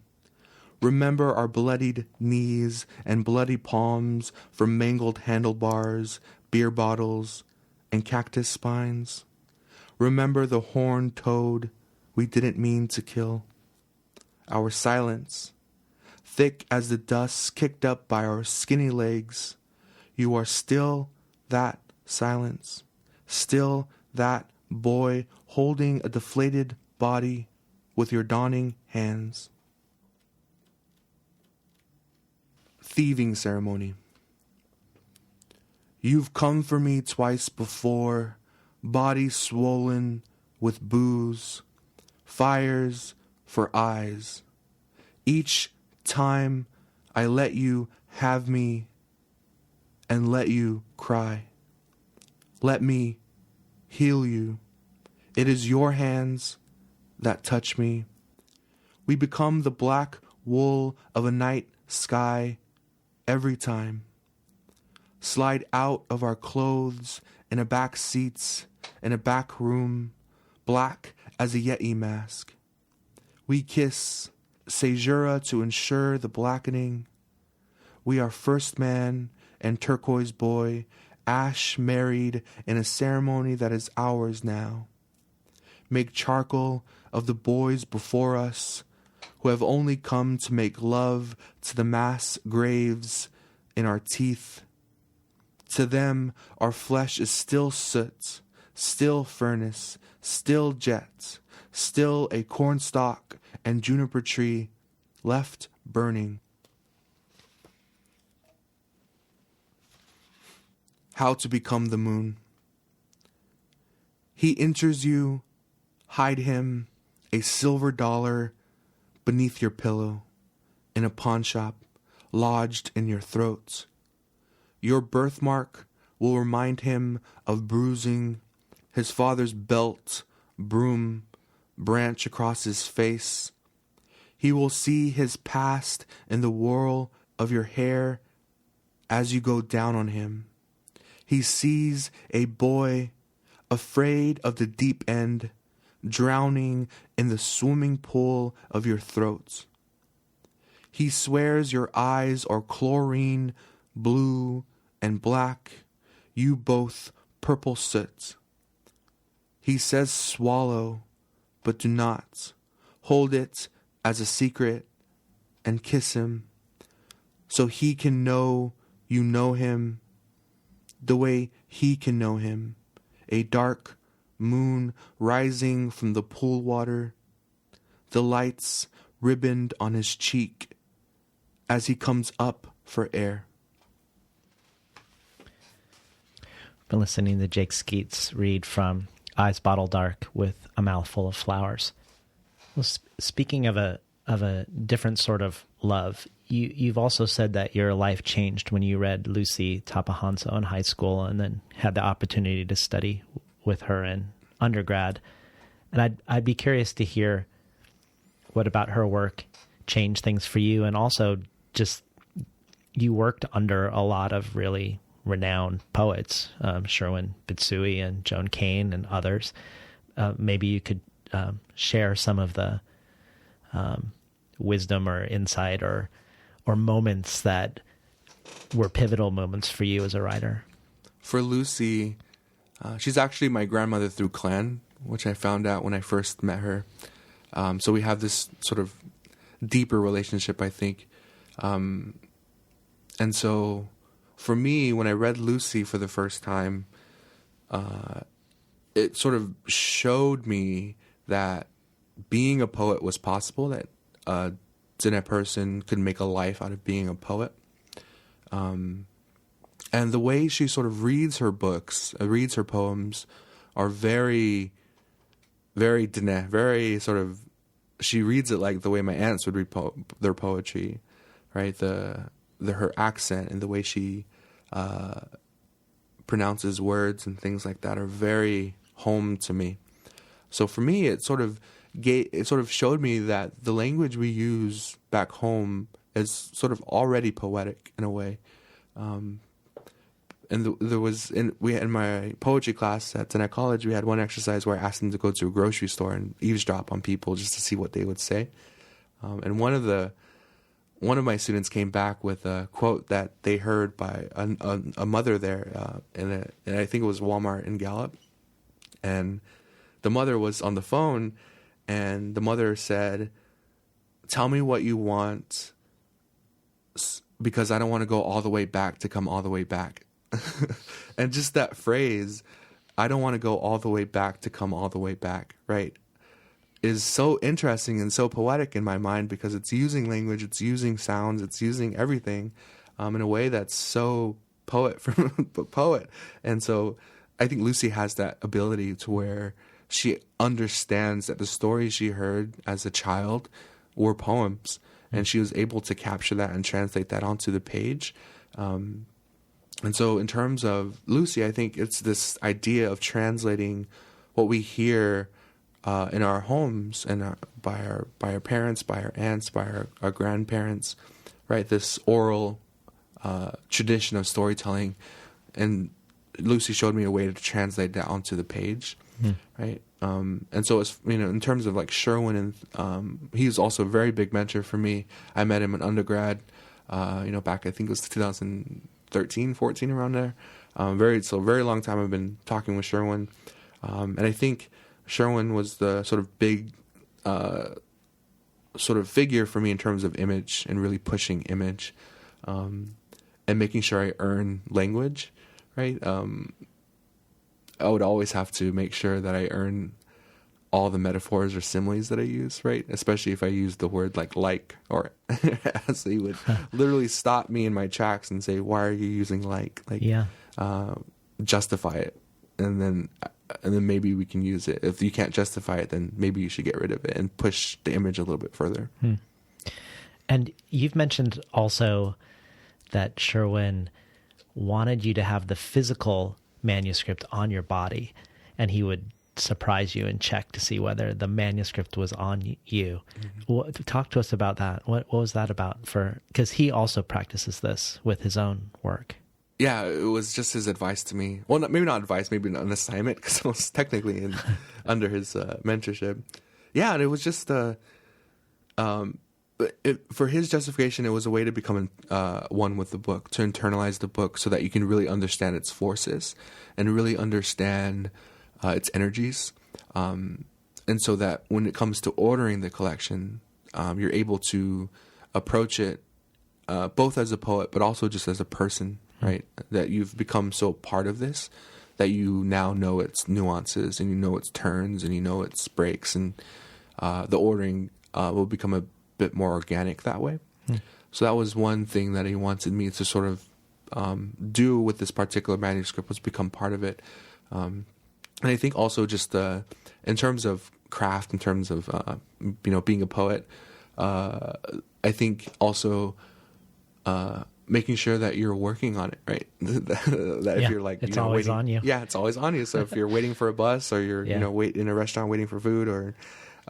Remember our bloodied knees and bloody palms from mangled handlebars, beer bottles, and cactus spines. Remember the horned toad we didn't mean to kill. Our silence, thick as the dust kicked up by our skinny legs. You are still that silence, still that boy holding a deflated body with your dawning hands. Thieving Ceremony. You've come for me twice before, body swollen with booze, fires for eyes. Each time I let you have me and let you cry. Let me heal you. It is your hands that touch me. We become the black wool of a night sky every time. Slide out of our clothes in a back seats, in a back room, black as a Yeti mask. We kiss caesura to ensure the blackening. We are first man and turquoise boy, ash married in a ceremony that is ours now. Make charcoal of the boys before us, who have only come to make love to the mass graves in our teeth. To them our flesh is still soot, still furnace, still jet, still a cornstalk and juniper tree left burning. How to become the moon. He enters you, hide him, a silver dollar beneath your pillow, in a pawn shop, lodged in your throat. Your birthmark will remind him of bruising, his father's belt, broom, branch across his face. He will see his past in the whirl of your hair as you go down on him. He sees a boy afraid of the deep end, drowning in the swimming pool of your throat. He swears your eyes are chlorine, blue and black, you both purple soot. He says swallow, but do not. Hold it as a secret and kiss him, so he can know you know him the way he can know him. A dark moon rising from the pool water, the lights ribboned on his cheek as he comes up for air. Been listening to Jake Skeets read from Eyes Bottle Dark with A Mouthful of Flowers. Well, speaking of a different sort of love, you've also said that your life changed when you read Lucy Tapahanso in high school and then had the opportunity to study with her in undergrad. And I'd be curious to hear what about her work changed things for you, and also just you worked under a lot of really renowned poets, Sherwin Bitsui and Joan Kane and others. Maybe you could share some of the wisdom or insight or moments that were pivotal moments for you as a writer. For Lucy, she's actually my grandmother through clan, which I found out when I first met her. So we have this sort of deeper relationship, I think. And so for me, when I read Lucy for the first time, it sort of showed me that being a poet was possible, that Diné person could make a life out of being a poet. And the way she sort of reads her books, reads her poems, are very, very Diné, very sort of, she reads it like the way my aunts would read their poetry, right? Her accent and the way she pronounces words and things like that are very home to me. So for me, it sort of showed me that the language we use back home is sort of already poetic in a way. And there was in my poetry class at Diné College, we had one exercise where I asked them to go to a grocery store and eavesdrop on people just to see what they would say. And one of my students came back with a quote that they heard by a mother there, and I think it was Walmart in Gallup. And the mother was on the phone, and the mother said, "Tell me what you want, because I don't want to go all the way back to come all the way back." And just that phrase, "I don't want to go all the way back to come all the way back," right, is so interesting and so poetic in my mind, because it's using language, it's using sounds, it's using everything in a way that's so poet. And so I think Lucy has that ability to where she understands that the stories she heard as a child were poems, and she was able to capture that and translate that onto the page. And so in terms of Lucy, I think it's this idea of translating what we hear in our homes and by our parents, by our aunts, by our grandparents, right? This oral tradition of storytelling. And Lucy showed me a way to translate that onto the page, right? And so it's, in terms of like Sherwin, and he's also a very big mentor for me. I met him in undergrad, back, I think it was 2013, 14, around there. Very long time I've been talking with Sherwin. And I think Sherwin was the sort of big, sort of figure for me in terms of image and really pushing image, and making sure I earn language, right? I would always have to make sure that I earn all the metaphors or similes that I use, right? Especially if I use the word like, or as he would literally stop me in my tracks and say, "Why are you using like?" Justify it, and then maybe we can use it. If you can't justify it, then maybe you should get rid of it and push the image a little bit further. And you've mentioned also that Sherwin wanted you to have the physical manuscript on your body, and he would surprise you and check to see whether the manuscript was on you. Talk to us about that. What was that about? Because he also practices this with his own work. Yeah, it was just his advice to me. Well, maybe not advice, maybe an assignment, because I was technically under his mentorship. Yeah, and it was just for his justification, it was a way to become one with the book, to internalize the book so that you can really understand its forces and really understand its energies. And so that when it comes to ordering the collection, you're able to approach it both as a poet, but also just as a person, right? That you've become so part of this that you now know its nuances and you know its turns and you know its breaks, and the ordering will become a bit more organic that way. So that was one thing that he wanted me to sort of do with this particular manuscript, was become part of it. And I think also just in terms of craft, in terms of being a poet, I think also making sure that you're working on it, right? If you're like, it's always waiting, on you. Yeah, it's always on you. So if you're waiting for a bus, or you're wait in a restaurant waiting for food, or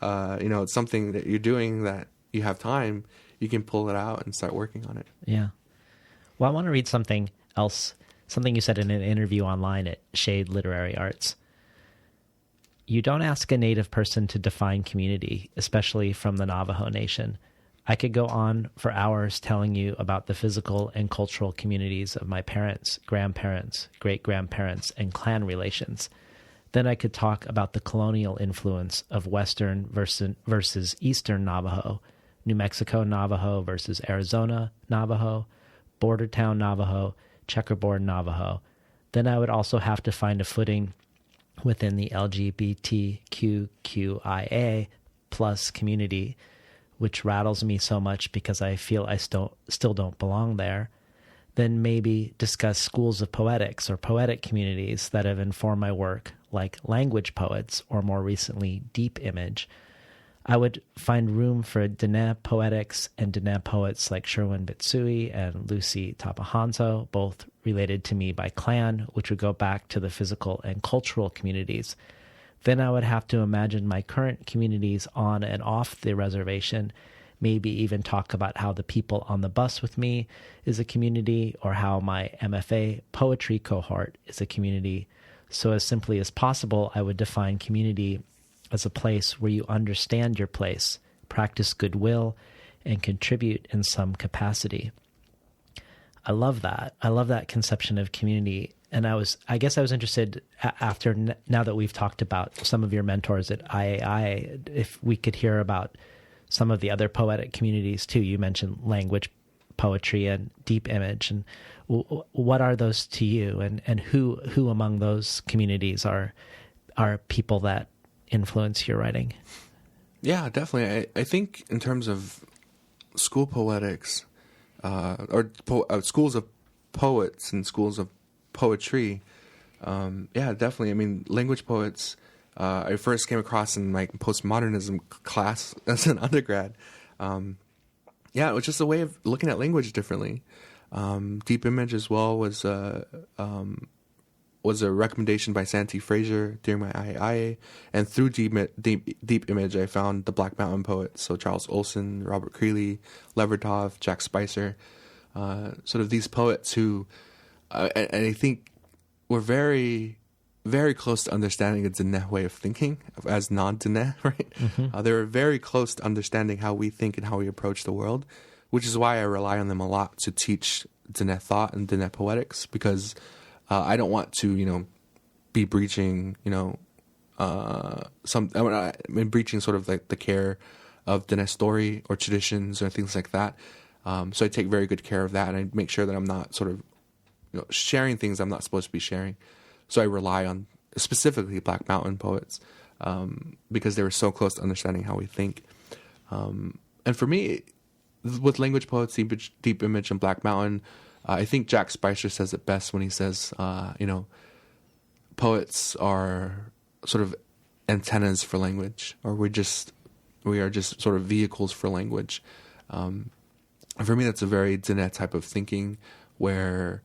it's something that you're doing that you have time, you can pull it out and start working on it. Yeah. Well, I want to read something else, something you said in an interview online at Shade Literary Arts. You don't ask a Native person to define community, especially from the Navajo Nation. I could go on for hours telling you about the physical and cultural communities of my parents, grandparents, great-grandparents, and clan relations. Then I could talk about the colonial influence of Western versus Eastern Navajo, New Mexico Navajo versus Arizona Navajo, border town Navajo, checkerboard Navajo. Then I would also have to find a footing within the LGBTQIA plus community, which rattles me so much because I feel I still don't belong there. Then maybe discuss schools of poetics or poetic communities that have informed my work, like language poets, or more recently, deep image. I would find room for Diné poetics and Diné poets like Sherwin Bitsui and Lucy Tapahanso, both related to me by clan, which would go back to the physical and cultural communities. Then I would have to imagine my current communities on and off the reservation, maybe even talk about how the people on the bus with me is a community, or how my MFA poetry cohort is a community. So as simply as possible, I would define community as a place where you understand your place, practice goodwill, and contribute in some capacity. I love that. I love that conception of community. And I guess I was interested now that we've talked about some of your mentors at IAI, if we could hear about some of the other poetic communities too. You mentioned language, poetry, and deep image. And what are those to you? And who among those communities are people that influence your writing? Yeah, definitely. I think in terms of school poetics, schools of poets and schools of poetry, yeah, definitely. I mean, language poets, I first came across in my postmodernism class as an undergrad. Yeah, it was just a way of looking at language differently. Deep image as well was a recommendation by Santee Frazier during my IAIA, and through deep image I found the Black Mountain poets, so Charles Olson, Robert Creeley, Levertov, Jack Spicer, sort of these poets who, and I think were very, very close to understanding a Diné way of thinking as non-Diné, right? They're very close to understanding how we think and how we approach the world, which is why I rely on them a lot to teach Diné thought and Diné poetics, because I don't want to, be breaching, breaching sort of like the care of Diné story or traditions or things like that. So I take very good care of that, and I make sure that I'm not sort of sharing things I'm not supposed to be sharing. So I rely on specifically Black Mountain poets because they were so close to understanding how we think. And for me, with language poets, Deep Image, and Black Mountain, I think Jack Spicer says it best when he says, poets are sort of antennas for language, or we are just sort of vehicles for language. And for me, that's a very Diné type of thinking, where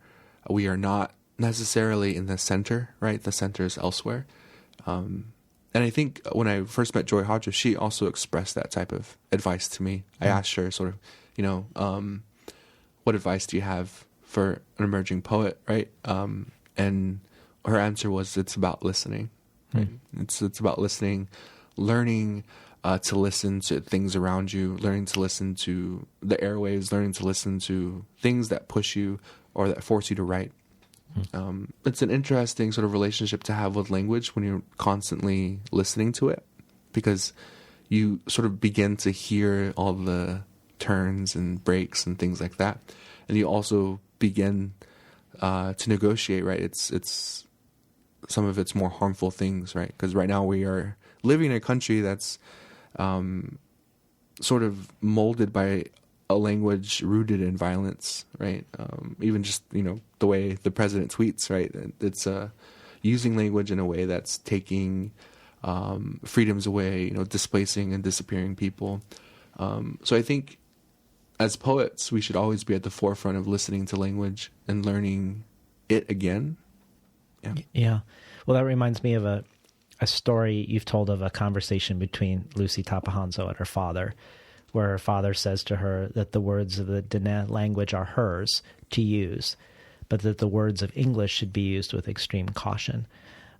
we are not necessarily in the center, right? The center is elsewhere. And I think when I first met Joy Hodges, she also expressed that type of advice to me. I asked her sort of, what advice do you have for an emerging poet, right? And her answer was, it's about listening. Right? It's about listening, learning to listen to things around you, learning to listen to the airwaves, learning to listen to things that push you or that force you to write. It's an interesting sort of relationship to have with language when you're constantly listening to it, because you sort of begin to hear all the turns and breaks and things like that. And you also begin to negotiate, right? It's some of its more harmful things, right? Because right now we are living in a country that's sort of molded by a language rooted in violence, right? Even just, the way the president tweets, right? It's using language in a way that's taking freedoms away, displacing and disappearing people. So I think as poets, we should always be at the forefront of listening to language and learning it again. Yeah. Well, that reminds me of a story you've told of a conversation between Lucy Tapahanzo and her father, where her father says to her that the words of the Diné language are hers to use, but that the words of English should be used with extreme caution.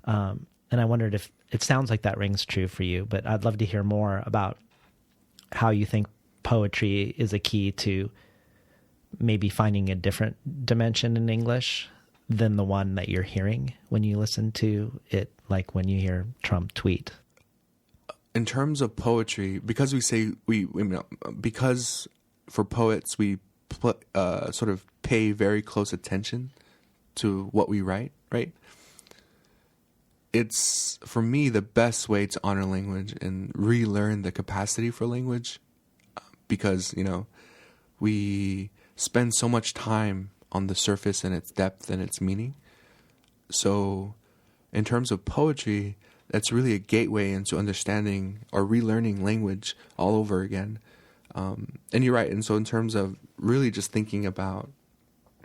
And I wondered if it sounds like that rings true for you, but I'd love to hear more about how you think poetry is a key to maybe finding a different dimension in English than the one that you're hearing when you listen to it, like when you hear Trump tweet. In terms of poetry, because because for poets we sort of pay very close attention to what we write, right? It's, for me, the best way to honor language and relearn the capacity for language, because, we spend so much time on the surface and its depth and its meaning. So in terms of poetry, that's really a gateway into understanding or relearning language all over again. And you're right. And so in terms of really just thinking about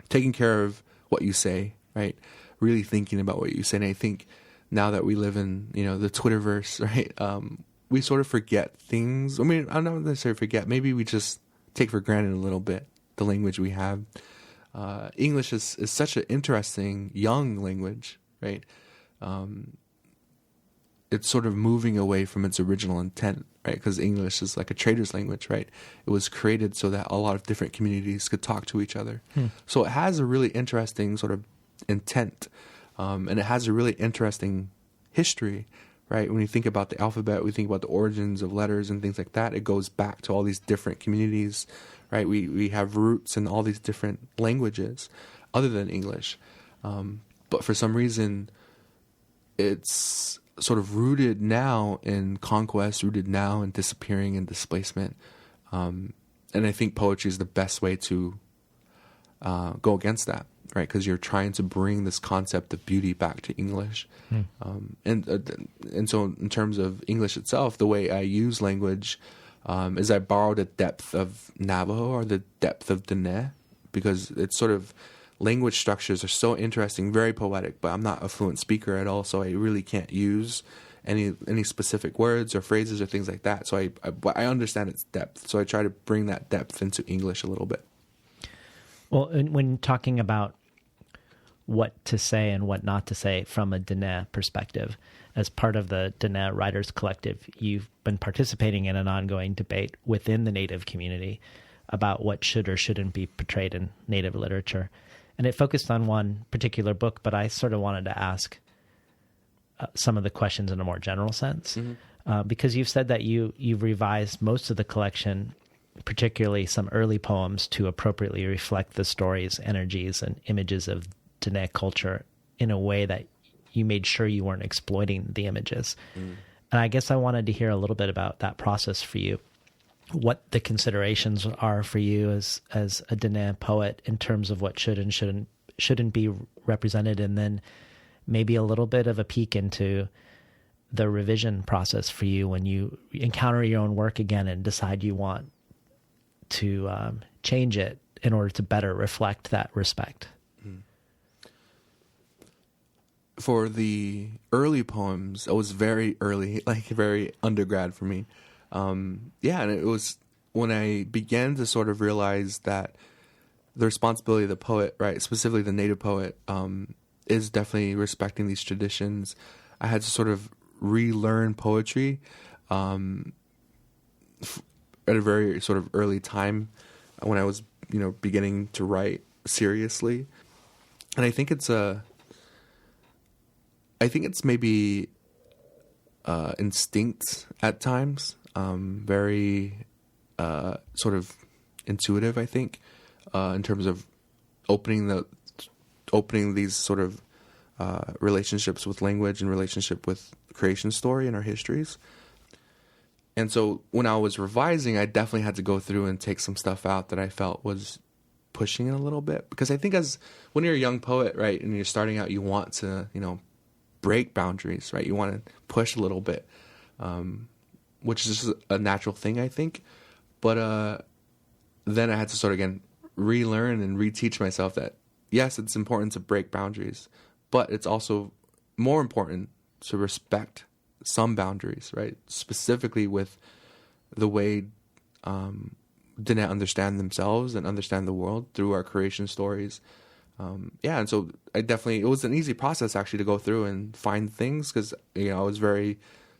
taking care of what you say, right? Really thinking about what you say. And I think now that we live in, the Twitterverse, right? We sort of forget things. I mean, I don't necessarily forget. Maybe we just take for granted a little bit the language we have. English is such an interesting young language, right? It's sort of moving away from its original intent, right? Because English is like a trader's language, right? It was created so that a lot of different communities could talk to each other. So it has a really interesting sort of intent, and it has a really interesting history, right? When you think about the alphabet, we think about the origins of letters and things like that. It goes back to all these different communities, right? We have roots in all these different languages other than English. But for some reason, it's sort of rooted now in conquest, rooted now in disappearing and displacement. And I think poetry is the best way to go against that, right? Because you're trying to bring this concept of beauty back to English. And so in terms of English itself, the way I use language is I borrow the depth of Navajo or the depth of Diné, because it's sort of, language structures are so interesting, very poetic, but I'm not a fluent speaker at all, so I really can't use any specific words or phrases or things like that. So I understand its depth, so I try to bring that depth into English a little bit. Well, when talking about what to say and what not to say from a Diné perspective. As part of the Diné Writers Collective, you've been participating in an ongoing debate within the Native community about what should or shouldn't be portrayed in Native literature. And it focused on one particular book, but I sort of wanted to ask some of the questions in a more general sense. Because you've said that you've revised most of the collection, particularly some early poems, to appropriately reflect the stories, energies, and images of Diné culture in a way that you made sure you weren't exploiting the images. And I guess I wanted to hear a little bit about that process for you, what the considerations are for you as a Diné poet in terms of what should and shouldn't be represented, and then maybe a little bit of a peek into the revision process for you when you encounter your own work again and decide you want to change it in order to better reflect that respect. For the early poems, it was very early, like very undergrad for me. And it was when I began to sort of realize that the responsibility of the poet, right, specifically the Native poet, is definitely respecting these traditions. I had to sort of relearn poetry at a very sort of early time when I was, beginning to write seriously. And I think it's maybe instinct at times, very sort of intuitive, I think, in terms of opening these sort of relationships with language and relationship with creation story and our histories. And so when I was revising, I definitely had to go through and take some stuff out that I felt was pushing it a little bit. Because I think when you're a young poet, right, and you're starting out, you want to, break boundaries, right? You want to push a little bit, which is just a natural thing, I think. But then I had to sort of, again, relearn and reteach myself that, yes, it's important to break boundaries, but it's also more important to respect some boundaries, right? Specifically with the way Diné understand themselves and understand the world through our creation stories. And so it was an easy process actually to go through and find things because, I was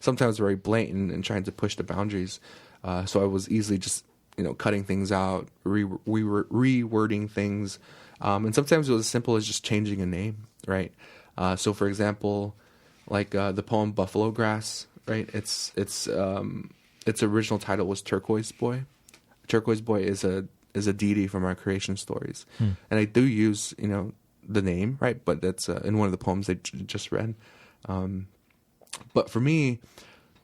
sometimes very blatant in trying to push the boundaries. So I was easily just, cutting things out, rewording things. And sometimes it was as simple as just changing a name, right? So for example, like the poem Buffalo Grass, right? Its original title was Turquoise Boy. Turquoise Boy is a deity from our creation stories. And I do use, the name, right? But that's in one of the poems I just read. But for me,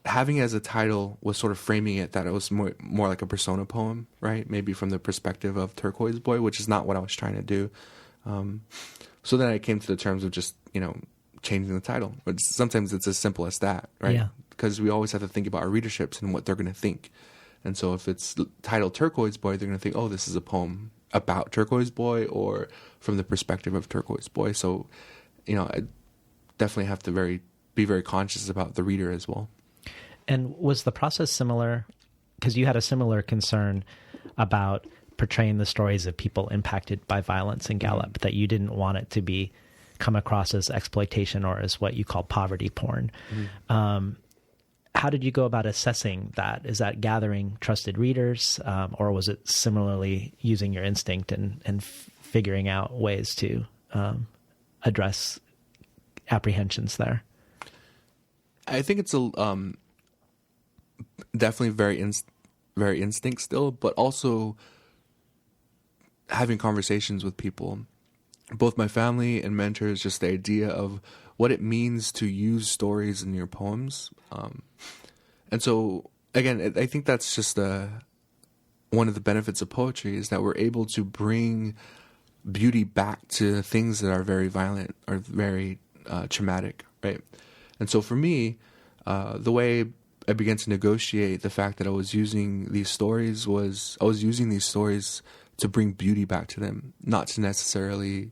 having it as a title was sort of framing it that it was more like a persona poem, right? Maybe from the perspective of Turquoise Boy, which is not what I was trying to do. So then I came to the terms of just, changing the title. But sometimes it's as simple as that, right? Yeah. Because we always have to think about our readerships and what they're going to think. And so if it's titled Turquoise Boy, they're going to think, oh, this is a poem about Turquoise Boy or from the perspective of Turquoise Boy. So, I definitely have to be very conscious about the reader as well. And was the process similar? Because you had a similar concern about portraying the stories of people impacted by violence in Gallup, that you didn't want it to come across as exploitation or as what you call poverty porn. How did you go about assessing that? Is that gathering trusted readers, or was it similarly using your instinct and figuring out ways to address apprehensions there? I think it's definitely very instinct still, but also having conversations with people, both my family and mentors, just the idea of what it means to use stories in your poems. And so, again, I think that's just one of the benefits of poetry is that we're able to bring beauty back to things that are very violent or very traumatic, right? And so for me, the way I began to negotiate the fact that I was using these stories to bring beauty back to them, not to necessarily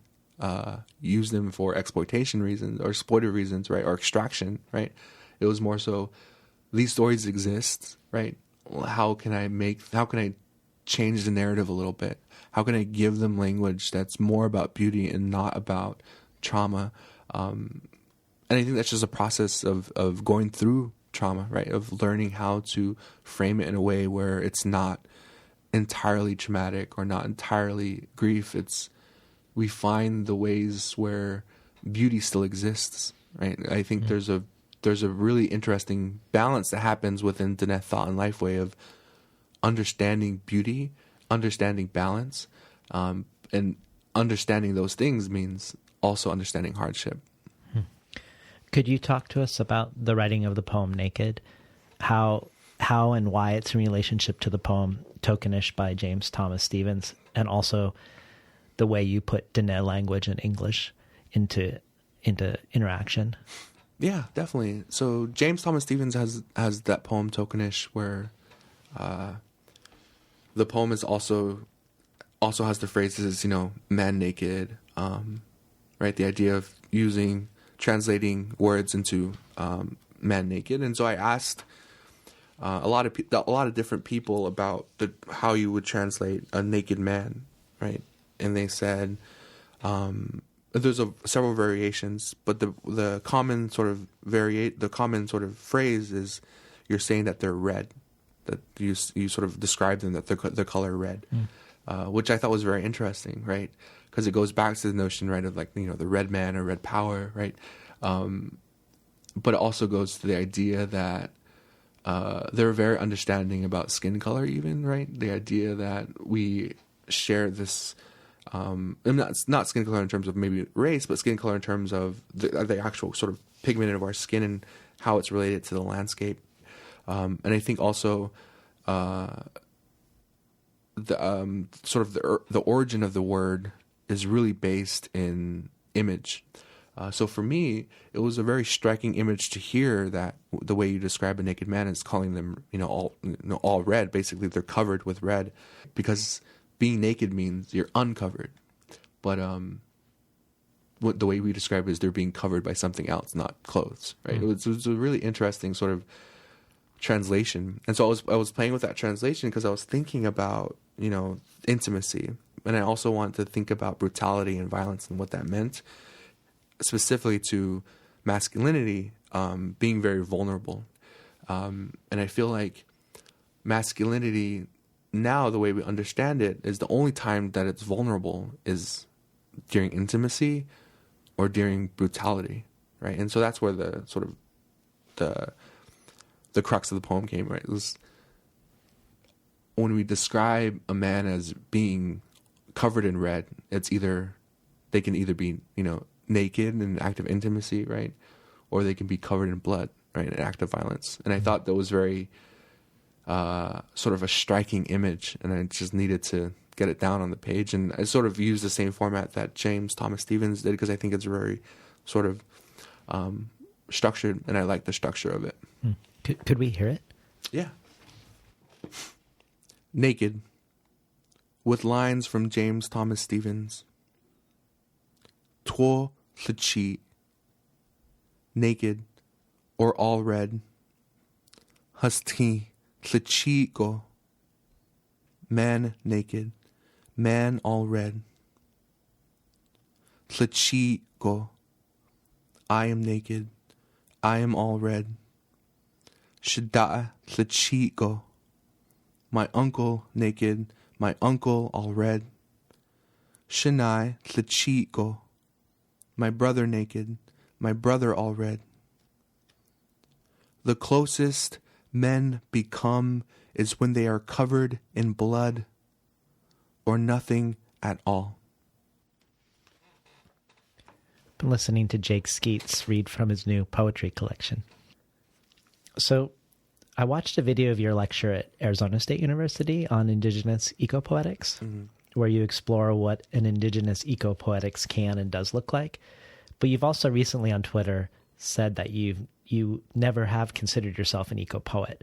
use them for exploitation reasons or exploitive reasons, right? Or extraction, right? It was more so these stories exist, right? How can I change the narrative a little bit? How can I give them language that's more about beauty and not about trauma. And I think that's just a process of going through trauma, right? Of learning how to frame it in a way where it's not entirely traumatic or not entirely grief. We find the ways where beauty still exists, right? I think there's a really interesting balance that happens within Diné thought and life way of understanding beauty, understanding balance, and understanding those things means also understanding hardship. Could you talk to us about the writing of the poem Naked? How and why it's in relationship to the poem Tokenish by James Thomas Stevens, and also the way you put Diné language and English into interaction? Yeah, definitely. So James Thomas Stevens has that poem Tokenish, where the poem is also has the phrases, man naked, right? The idea of translating words into man naked. And so I asked a lot of different people about how you would translate a naked man, right? And they said there's several variations, but the common sort of phrase is you're saying that they're red, that you sort of describe them that they're color red, which I thought was very interesting, right? Because it goes back to the notion, right, of the red man or red power, right? But it also goes to the idea that they're very understanding about skin color, even, right? The idea that we share this, not skin color in terms of maybe race, but skin color in terms of the actual sort of pigment of our skin and how it's related to the landscape. And I think also the origin of the word is really based in image. So for me, it was a very striking image to hear that the way you describe a naked man is calling them, all red. Basically, they're covered with red, because being naked means you're uncovered. But the way we describe it is they're being covered by something else, not clothes, right? It was a really interesting sort of translation. And so I was playing with that translation because I was thinking about, intimacy. And I also wanted to think about brutality and violence and what that meant, specifically to masculinity being very vulnerable. And I feel like masculinity, now the way we understand it, is the only time that it's vulnerable is during intimacy or during brutality, right? And so that's where the sort of the crux of the poem came, right? It was when we describe a man as being covered in red, they can either be, naked in an act of intimacy, right? Or they can be covered in blood, right? An act of violence. And I thought that was very sort of a striking image, and I just needed to get it down on the page. And I sort of used the same format that James Thomas Stevens did, because I think it's very sort of structured, and I like the structure of it. Could we hear it? Yeah. Naked, with lines from James Thomas Stevens. Tuo Tlachi, naked or all red. Hasti Tlachi go, man naked, man all red. Tlachi go, I am naked, I am all red. Shada Tlachi go, my uncle naked, my uncle all red. Shanai Tlachi go, my brother naked, my brother all red. The closest men become is when they are covered in blood or nothing at all. Been listening to Jake Skeets read from his new poetry collection. So I watched a video of your lecture at Arizona State University on indigenous ecopoetics, where you explore what an indigenous ecopoetics can and does look like. But you've also recently on Twitter said that you never have considered yourself an ecopoet.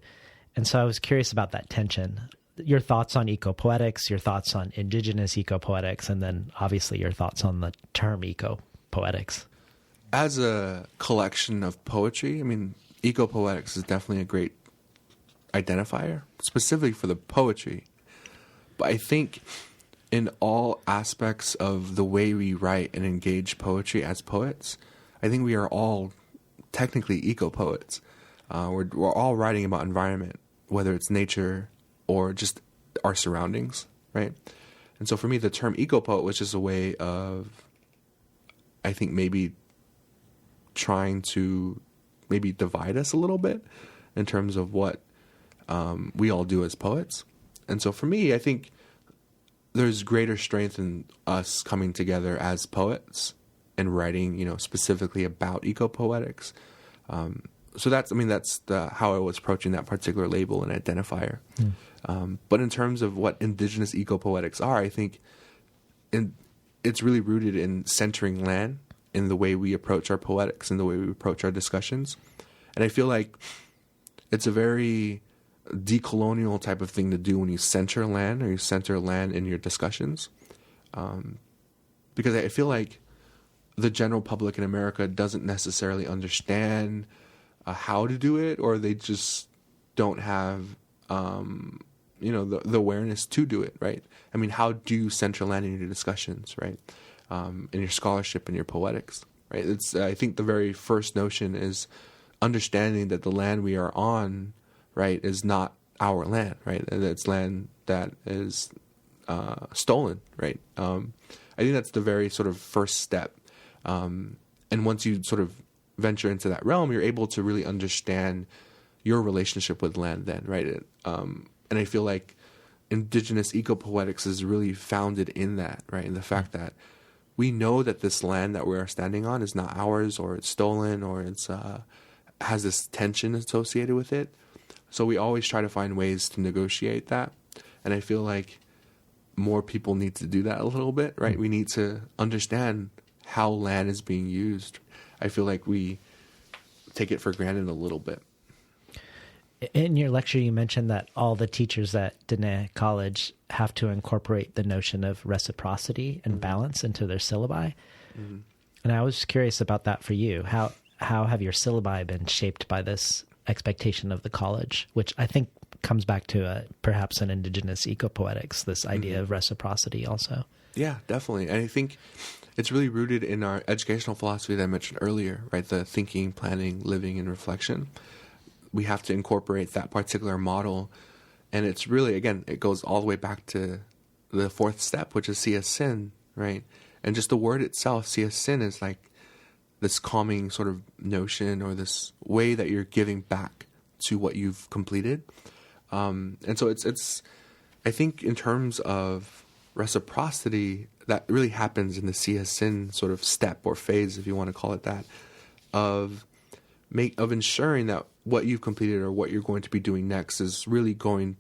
And so I was curious about that tension. Your thoughts on ecopoetics, your thoughts on indigenous ecopoetics, and then obviously your thoughts on the term ecopoetics. As a collection of poetry, I mean, ecopoetics is definitely a great identifier, specifically for the poetry. But I think in all aspects of the way we write and engage poetry as poets, I think we are all technically eco-poets. We're all writing about environment, whether it's nature or just our surroundings, right? And so for me, the term eco-poet was just a way of, I think, maybe trying to maybe divide us a little bit in terms of what we all do as poets. And so for me, I think there's greater strength in us coming together as poets and writing, specifically about eco-poetics. So that's how I was approaching that particular label and identifier. But in terms of what indigenous eco-poetics are, I think it's really rooted in centering land in the way we approach our poetics and the way we approach our discussions. And I feel like it's a very decolonial type of thing to do when you center land, or you center land in your discussions. Because I feel like the general public in America doesn't necessarily understand how to do it, or they just don't have the awareness to do it, right? I mean, how do you center land in your discussions, right? In your scholarship and your poetics, right? I think the very first notion is understanding that the land we are on, right, is not our land, right? And it's land that is stolen, right? I think that's the very sort of first step. And once you sort of venture into that realm, you're able to really understand your relationship with land then, right? And I feel like indigenous eco-poetics is really founded in that, right? In the fact that we know that this land that we're standing on is not ours, or it's stolen, or it's has this tension associated with it. So we always try to find ways to negotiate that. And I feel like more people need to do that a little bit, right? We need to understand how land is being used. I feel like we take it for granted a little bit. In your lecture, you mentioned that all the teachers at Diné College have to incorporate the notion of reciprocity and balance into their syllabi. And I was curious about that for you. How have your syllabi been shaped by this expectation of the college, which I think comes back to perhaps an indigenous eco-poetics, this idea of reciprocity also? Yeah, definitely. And I think it's really rooted in our educational philosophy that I mentioned earlier, right? The thinking, planning, living, and reflection. We have to incorporate that particular model. And it's really, again, it goes all the way back to the fourth step, which is see as sin, right? And just the word itself, see as sin, is like this calming sort of notion, or this way that you're giving back to what you've completed. And so it's I think in terms of reciprocity, that really happens in the see as sin sort of step or phase, if you want to call it that, of ensuring that what you've completed or what you're going to be doing next is really going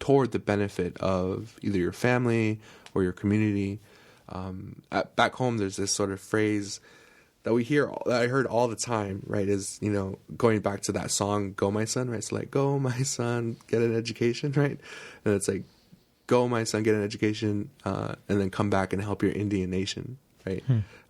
toward the benefit of either your family or your community. Back home, there's this sort of phrase that I heard all the time, right, is, going back to that song, Go My Son, right? It's like, go my son, get an education, right? And it's like, go my son, get an education, and then come back and help your Indian nation, right?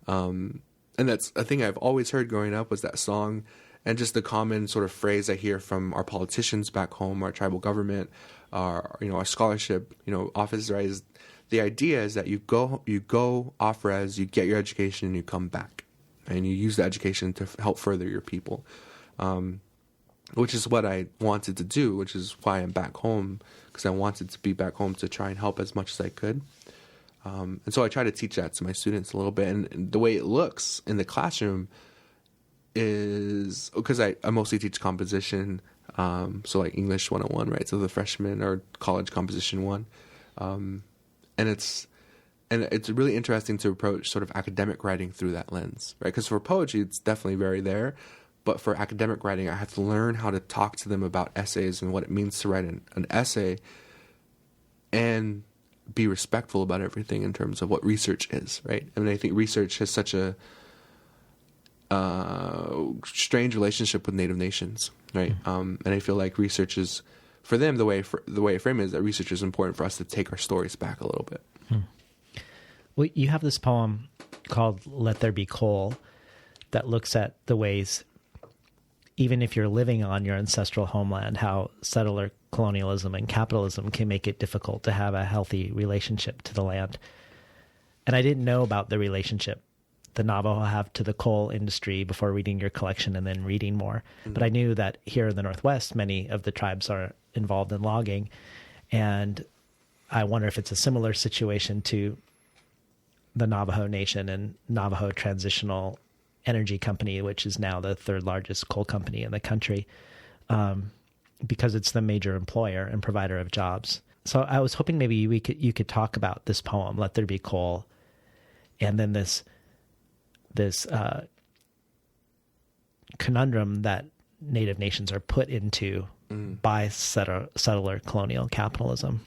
And that's a thing I've always heard growing up, was that song. And just the common sort of phrase I hear from our politicians back home, our tribal government, our scholarship, office, right, is the idea is that you go off res, you get your education, and you come back, and you use the education to help further your people, which is what I wanted to do, which is why I'm back home, because I wanted to be back home to try and help as much as I could. And so I try to teach that to my students a little bit, and the way it looks in the classroom is, because I mostly teach composition, so like English 101, right? So the freshman or college composition 1, and it's really interesting to approach sort of academic writing through that lens, right? Because for poetry, it's definitely very there, but for academic writing, I have to learn how to talk to them about essays and what it means to write an essay, and be respectful about everything in terms of what research is, right? I mean, I think research has such a strange relationship with Native nations, right? And I feel like research is, for them, the way I frame it is that research is important for us to take our stories back a little bit. Well, you have this poem called Let There Be Coal that looks at the ways, even if you're living on your ancestral homeland, how settler colonialism and capitalism can make it difficult to have a healthy relationship to the land. And I didn't know about the relationship the Navajo have to the coal industry before reading your collection and then reading more. Mm-hmm. But I knew that here in the Northwest, many of the tribes are involved in logging. And I wonder if it's a similar situation to the Navajo Nation and Navajo Transitional Energy Company, which is now the third largest coal company in the country, because it's the major employer and provider of jobs. So I was hoping maybe you could talk about this poem, Let There Be Coal, and then this conundrum that Native nations are put into by settler colonial capitalism.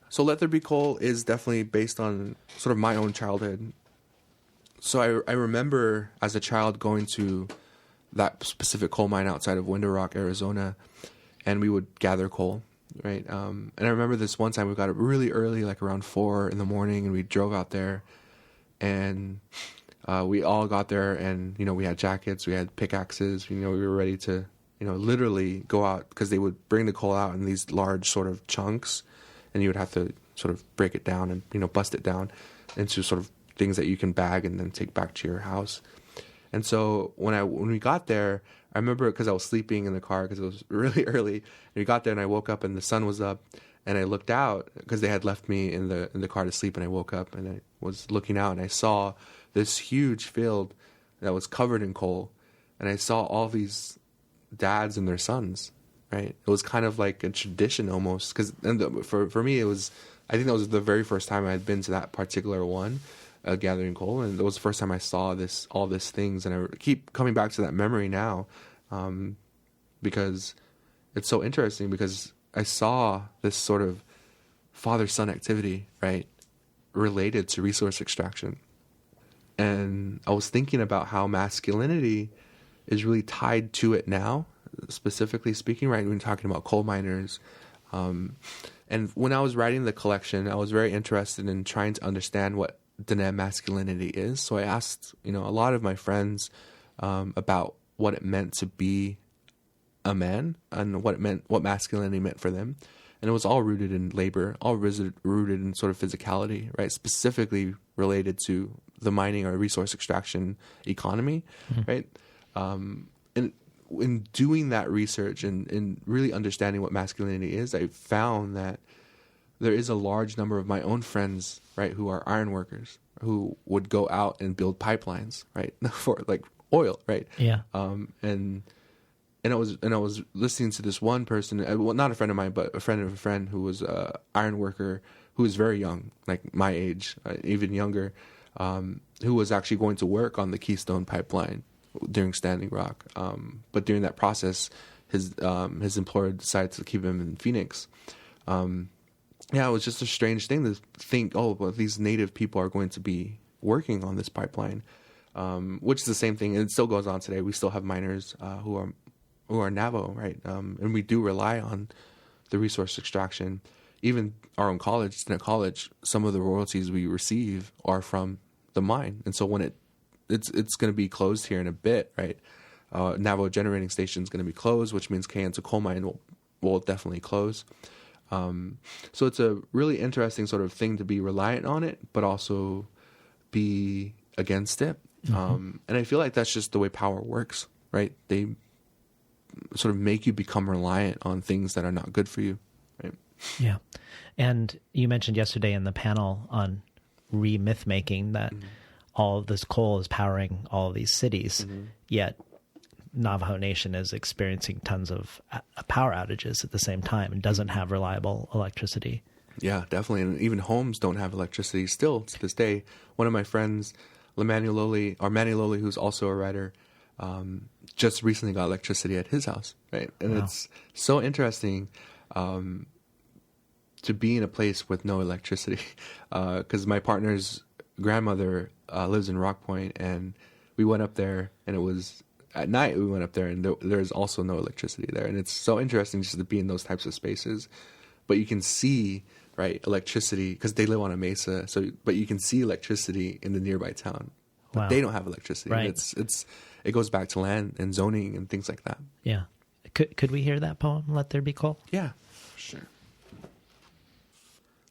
So Let There Be Coal is definitely based on sort of my own childhood. So I remember as a child going to that specific coal mine outside of Window Rock, Arizona, and we would gather coal, right? And I remember this one time we got up really early, like around 4 a.m, and we drove out there, and we all got there, and, we had jackets, we had pickaxes, we were ready to, literally go out, because they would bring the coal out in these large sort of chunks, and you would have to sort of break it down and, bust it down into sort of things that you can bag and then take back to your house. And so when we got there, I remember, because I was sleeping in the car because it was really early, and we got there and I woke up and the sun was up, and I looked out because they had left me in the car to sleep, and I woke up and I was looking out and I saw this huge field that was covered in coal, and I saw all these dads and their sons, right? It was kind of like a tradition almost, because for me, I think that was the very first time I had been to that particular one, gathering coal, and it was the first time I saw all these things, and I keep coming back to that memory now, because it's so interesting, because I saw this sort of father-son activity, right, related to resource extraction. And I was thinking about how masculinity is really tied to it now, specifically speaking, right? When talking about coal miners. And when I was writing the collection, I was very interested in trying to understand what Diné masculinity is. So I asked, a lot of my friends about what it meant to be a man and what masculinity meant for them. And it was all rooted in labor, all rooted in sort of physicality, right? Specifically related to the mining or resource extraction economy, right? And in doing that research and really understanding what masculinity is, I found that there is a large number of my own friends, right, who are iron workers, who would go out and build pipelines, right, for like oil, right? Yeah. And I was listening to this one person, well, not a friend of mine, but a friend of a friend who was a iron worker who was very young, like my age, even younger, who was actually going to work on the Keystone Pipeline during Standing Rock. But during that process, his employer decided to keep him in Phoenix. It was just a strange thing to think, these native people are going to be working on this pipeline, which is the same thing, and it still goes on today. We still have miners who are Navajo, right? And we do rely on the resource extraction. Even our own college, Diné College, some of the royalties we receive are from the mine. And so when it's going to be closed here in a bit, right? Navajo generating station is going to be closed, which means Kayenta coal mine will definitely close. So it's a really interesting sort of thing to be reliant on it, but also be against it. And I feel like that's just the way power works, right? They sort of make you become reliant on things that are not good for you, right? Yeah. And you mentioned yesterday in the panel on re-myth making that all of this coal is powering all of these cities, yet Navajo Nation is experiencing tons of power outages at the same time and doesn't have reliable electricity. Yeah, definitely. And even homes don't have electricity still to this day. One of my friends, Manny Loli, who's also a writer, just recently got electricity at his house, right? And It's so interesting to be in a place with no electricity, because my partner's grandmother lives in Rock Point, and we went up there, and it was at night. We went up there, and there's also no electricity there, and it's so interesting just to be in those types of spaces. But you can see, right, electricity, because they live on a mesa. But you can see electricity in the nearby town. But they don't have electricity. Right. It goes back to land and zoning and things like that. Yeah. Could we hear that poem, Let There Be Coal? Yeah, Sure.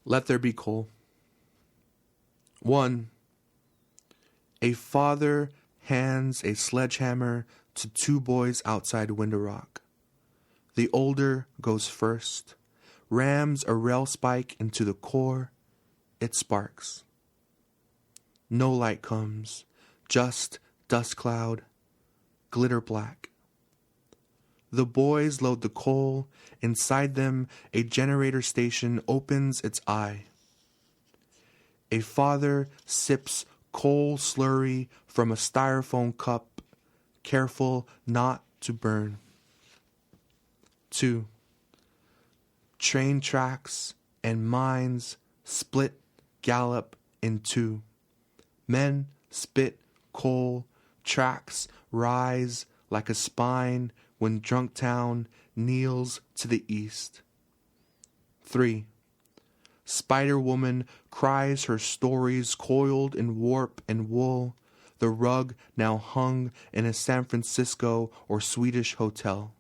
Let there be coal. 1. A father hands a sledgehammer to 2 boys outside Window Rock. The older goes first, rams a rail spike into the core. It sparks. No light comes, just dust cloud, glitter black. The boys load the coal. Inside them, a generator station opens its eye. A father sips coal slurry from a styrofoam cup, careful not to burn. 2. Train tracks and mines split gallop in 2. Men spit coal, tracks rise like a spine when Drunktown kneels to the east. 3. Spider-Woman cries her stories coiled in warp and wool, the rug now hung in a San Francisco or Swedish hotel.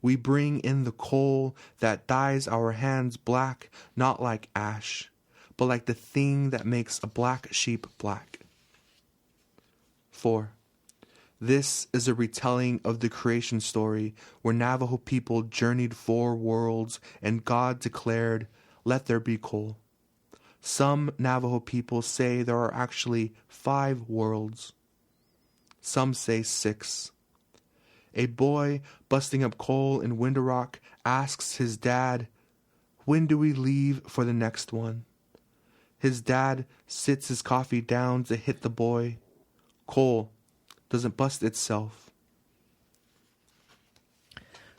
We bring in the coal that dyes our hands black, not like ash, but like the thing that makes a black sheep black. 4. This is a retelling of the creation story where Navajo people journeyed 4 worlds and God declared, "Let there be coal." Some Navajo people say there are actually 5 worlds. Some say 6. A boy busting up coal in Window Rock asks his dad, "When do we leave for the next one?" His dad sits his coffee down to hit the boy. Coal doesn't bust itself.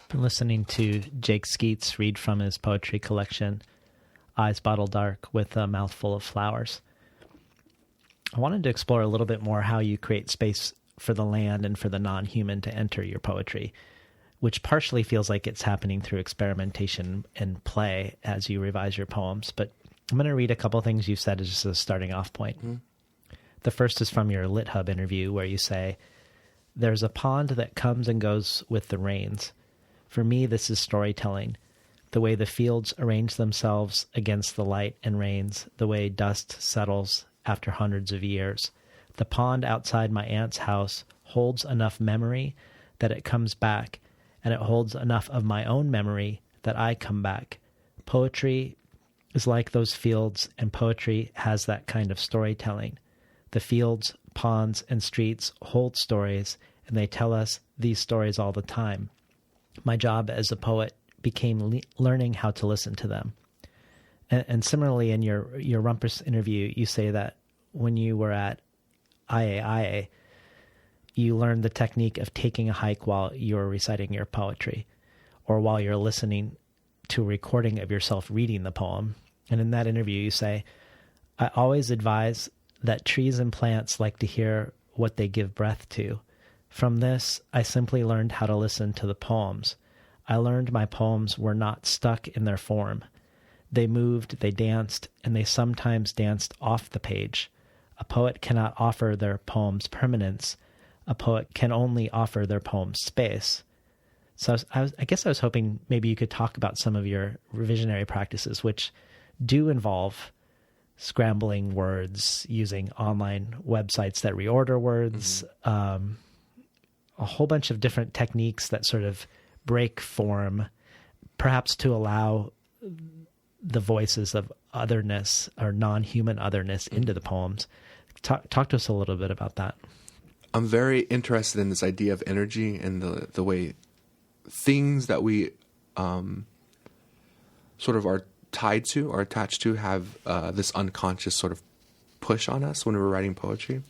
Been listening to Jake Skeets read from his poetry collection, Eyes Bottle Dark with a Mouthful of Flowers. I wanted to explore a little bit more how you create space for the land and for the non-human to enter your poetry, which partially feels like it's happening through experimentation and play as you revise your poems. But I'm going to read a couple of things you said as just a starting off point. Mm-hmm. The first is from your Lit Hub interview where you say, "There's a pond that comes and goes with the rains. For me, this is storytelling. The way the fields arrange themselves against the light and rains, the way dust settles after hundreds of years. The pond outside my aunt's house holds enough memory that it comes back, and it holds enough of my own memory that I come back. Poetry is like those fields, and poetry has that kind of storytelling. The fields, ponds, and streets hold stories, and they tell us these stories all the time. My job as a poet became learning how to listen to them." And similarly, in your Rumpus interview, you say that when you were at IAIA, you learned the technique of taking a hike while you're reciting your poetry, or while you're listening to a recording of yourself reading the poem. And in that interview, you say, "I always advise that trees and plants like to hear what they give breath to. From this, I simply learned how to listen to the poems. I learned my poems were not stuck in their form. They moved, they danced, and they sometimes danced off the page. A poet cannot offer their poems permanence. A poet can only offer their poems space." So I guess I was hoping maybe you could talk about some of your revisionary practices, which do involve scrambling words, using online websites that reorder words, a whole bunch of different techniques that sort of break form, perhaps to allow the voices of otherness or non-human otherness into the poems. Talk to us a little bit about that. I'm very interested in this idea of energy and the way things that we sort of are tied to or attached to have this unconscious sort of push on us when we're writing poetry,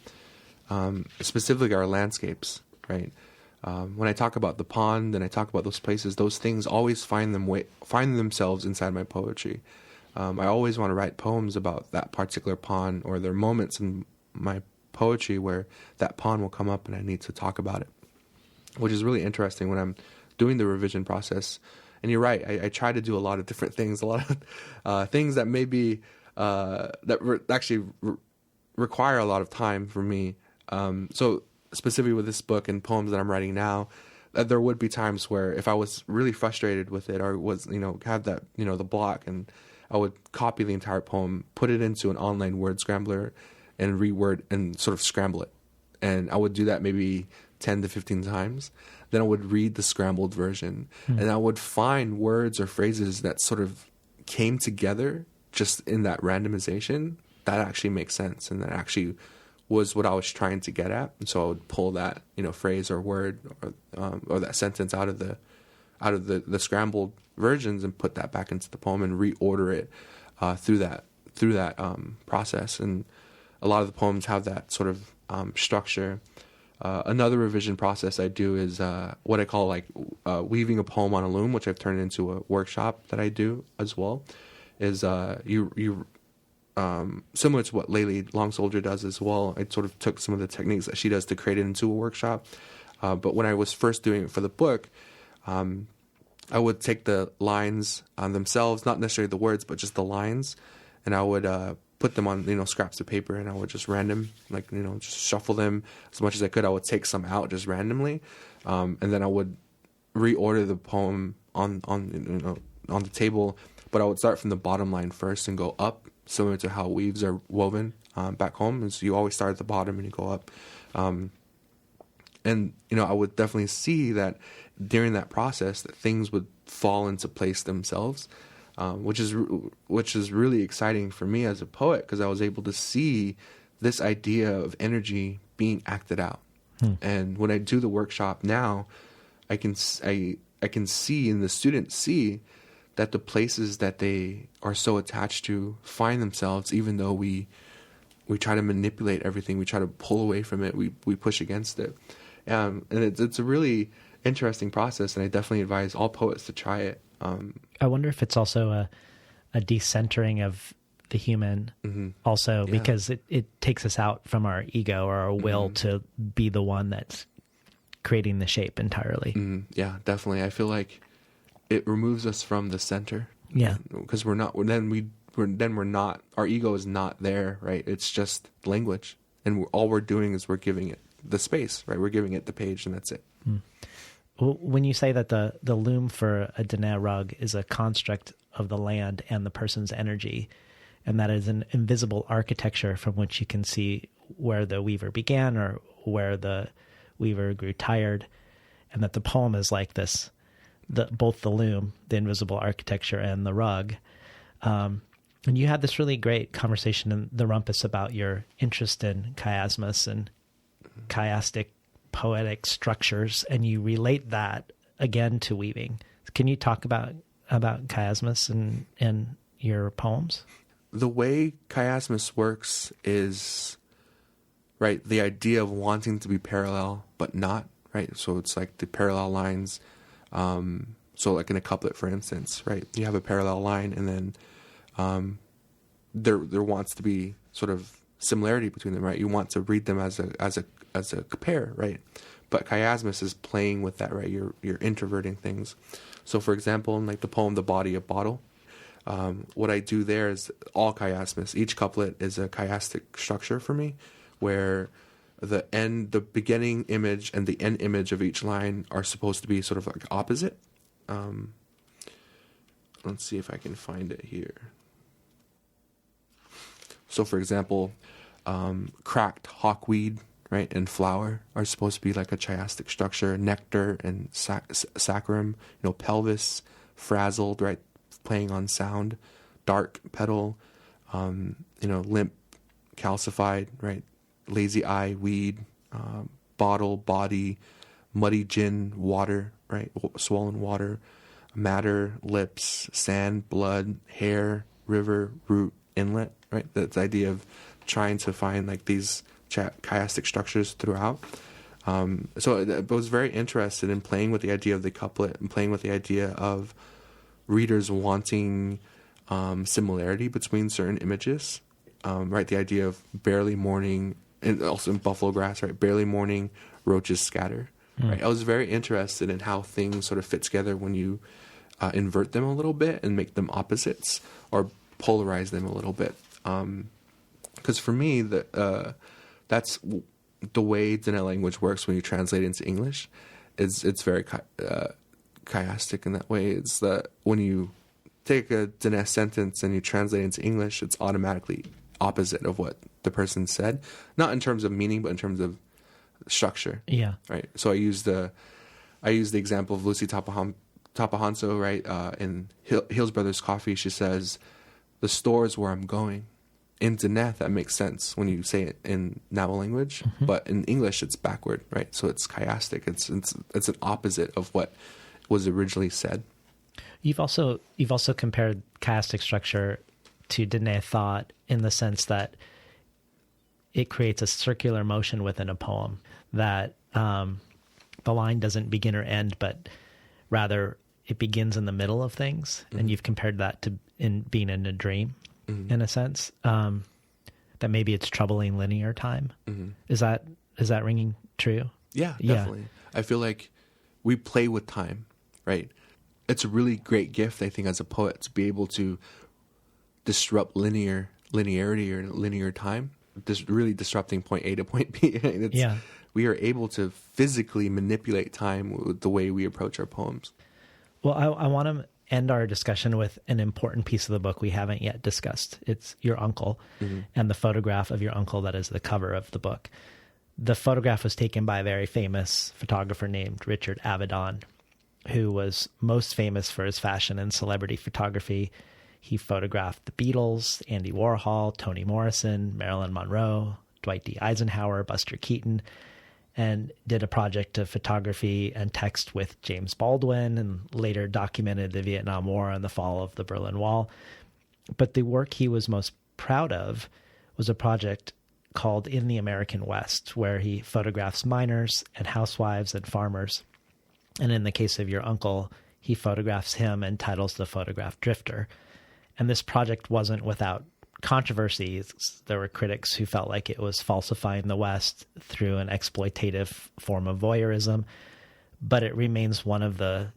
specifically our landscapes, right? When I talk about the pond and I talk about those places, those things always find themselves inside my poetry. I always want to write poems about that particular pond, or there are moments in my poetry where that pond will come up and I need to talk about it, which is really interesting when I'm doing the revision process. And you're right, I try to do a lot of different things, a lot of things that maybe actually require a lot of time for me. So specifically with this book and poems that I'm writing now, there would be times where if I was really frustrated with it or was, had that, the block, and I would copy the entire poem, put it into an online word scrambler and reword and sort of scramble it. And I would do that maybe 10 to 15 times. Then I would read the scrambled version and I would find words or phrases that sort of came together just in that randomization that actually makes sense. And that actually was what I was trying to get at. And so I would pull that, phrase or word or that sentence out of the scrambled versions and put that back into the poem and reorder it through that process. And a lot of the poems have that sort of structure. Another revision process I do is what I call weaving a poem on a loom, which I've turned into a workshop that I do as well. Is you similar to what Layli Long Soldier does as well. I sort of took some of the techniques that she does to create it into a workshop. But when I was first doing it for the book, I would take the lines themselves, not necessarily the words, but just the lines, and I would put them on scraps of paper, and I would just just shuffle them as much as I could. I would take some out just randomly, and then I would reorder the poem on the table. But I would start from the bottom line first and go up, similar to how weaves are woven back home. And so you always start at the bottom and you go up. And I would definitely see that during that process that things would fall into place themselves, which is really exciting for me as a poet, because I was able to see this idea of energy being acted out. And when I do the workshop now, I can see, and the students see, that the places that they are so attached to find themselves, even though we try to manipulate everything, we try to pull away from it, we push against it. And it's a really interesting process, and I definitely advise all poets to try it. I wonder if it's also a decentering of the human, also, because it takes us out from our ego or our will to be the one that's creating the shape entirely. Yeah, definitely. I feel like it removes us from the center. Yeah, because we're not. Our ego is not there, right? It's just language, and all we're doing is we're giving it the space, right? We're giving it the page, and that's it. Well, when you say that the loom for a Diné rug is a construct of the land and the person's energy, and that is an invisible architecture from which you can see where the weaver began or where the weaver grew tired, and that the poem is like this. Both the loom, the invisible architecture, and the rug. And you had this really great conversation in the Rumpus about your interest in chiasmus and chiastic poetic structures, and you relate that again to weaving. Can you talk about chiasmus in your poems? The way chiasmus works is, right, the idea of wanting to be parallel but not, right? So it's like the parallel lines. So like in a couplet, for instance, right, you have a parallel line, and then there wants to be sort of similarity between them, right? You want to read them as a pair, right? But chiasmus is playing with that, right? You're introverting things. So for example, in like the poem "The Body of Bottle," what I do there is all chiasmus. Each couplet is a chiastic structure for me, where the beginning image and the end image of each line are supposed to be sort of like opposite. Let's see if I can find it here. So for example, cracked hawkweed, right, and flower are supposed to be like a chiastic structure. Nectar and saccharum, pelvis, frazzled, right, playing on sound. Dark petal, limp, calcified, right. Lazy eye, weed, bottle, body, muddy gin, water, right, swollen water, matter, lips, sand, blood, hair, river, root, inlet, right? That's the idea of trying to find like these chiastic structures throughout. So I was very interested in playing with the idea of the couplet and playing with the idea of readers wanting similarity between certain images, right? The idea of barely mourning, and also in buffalo grass, right? Barely mourning, roaches scatter. Right? I was very interested in how things sort of fit together when you invert them a little bit and make them opposites or polarize them a little bit. Because for me, that's the way Diné language works when you translate it into English, it's very chiastic in that way. It's that when you take a Diné sentence and you translate it into English, it's automatically opposite of what the person said, not in terms of meaning, but in terms of structure. Yeah. Right. So I use the example of Lucy Tapahanso, right? In Hills Brothers Coffee, she says, "The store is where I'm going." In Diné, that makes sense when you say it in Navajo language, but in English, it's backward, right? So it's chiastic. It's an opposite of what was originally said. You've also compared chiastic structure to Diné thought in the sense that it creates a circular motion within a poem, that the line doesn't begin or end, but rather it begins in the middle of things. And you've compared that to being in a dream, in a sense, that maybe it's troubling linear time. Is that ringing true? Yeah, definitely. Yeah. I feel like we play with time, right? It's a really great gift, I think, as a poet, to be able to disrupt linearity or linear time, really disrupting point A to point B. We are able to physically manipulate time with the way we approach our poems. Well, I want to end our discussion with an important piece of the book we haven't yet discussed. It's your uncle and the photograph of your uncle that is the cover of the book. The photograph was taken by a very famous photographer named Richard Avedon, who was most famous for his fashion and celebrity photography. He photographed the Beatles, Andy Warhol, Toni Morrison, Marilyn Monroe, Dwight D. Eisenhower, Buster Keaton, and did a project of photography and text with James Baldwin, and later documented the Vietnam War and the fall of the Berlin Wall. But the work he was most proud of was a project called In the American West, where he photographs miners and housewives and farmers. And in the case of your uncle, he photographs him and titles the photograph Drifter. And this project wasn't without controversies. There were critics who felt like it was falsifying the West through an exploitative form of voyeurism, but it remains one of the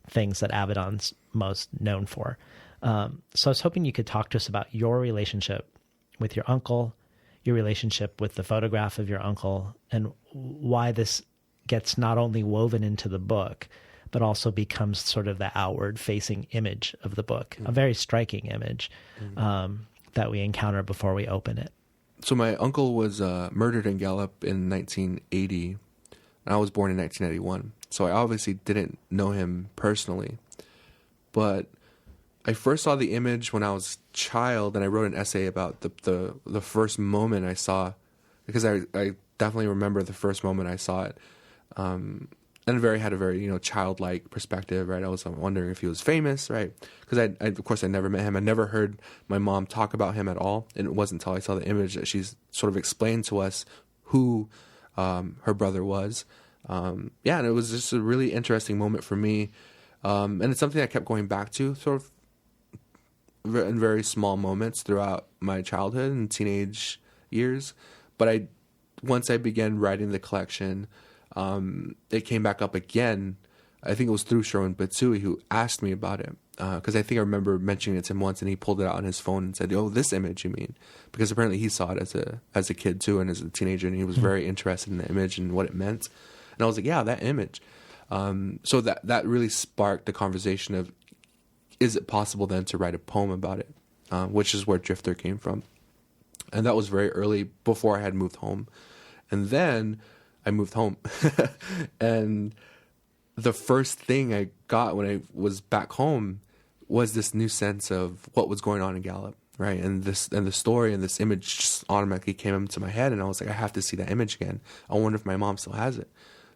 things that Avedon's most known for. So I was hoping you could talk to us about your relationship with your uncle, your relationship with the photograph of your uncle, and why this gets not only woven into the book, but also becomes sort of the outward-facing image of the book, a very striking image that we encounter before we open it. So my uncle was murdered in Gallup in 1980, and I was born in 1981. So I obviously didn't know him personally, but I first saw the image when I was a child, and I wrote an essay about the first moment I saw, because I definitely remember the first moment I saw it. And had a very, childlike perspective, right? I was wondering if he was famous, right? Because I of course, I never met him. I never heard my mom talk about him at all. And it wasn't until I saw the image that she's sort of explained to us who her brother was. And it was just a really interesting moment for me. And it's something I kept going back to sort of in very small moments throughout my childhood and teenage years. But once I began writing the collection, it came back up again. I think it was through Sherwin Bitsui who asked me about it. Because I think I remember mentioning it to him once, and he pulled it out on his phone and said, "Oh, this image you mean?" Because apparently he saw it as a kid too, and as a teenager, and he was very interested in the image and what it meant. And I was like, "Yeah, that image." So that really sparked the conversation of, is it possible then to write a poem about it? Which is where Drifter came from, and that was very early, before I had moved home, and then I moved home, and the first thing I got when I was back home was this new sense of what was going on in Gallup, right? And the story and this image just automatically came into my head, and I was like, I have to see that image again. I wonder if my mom still has it.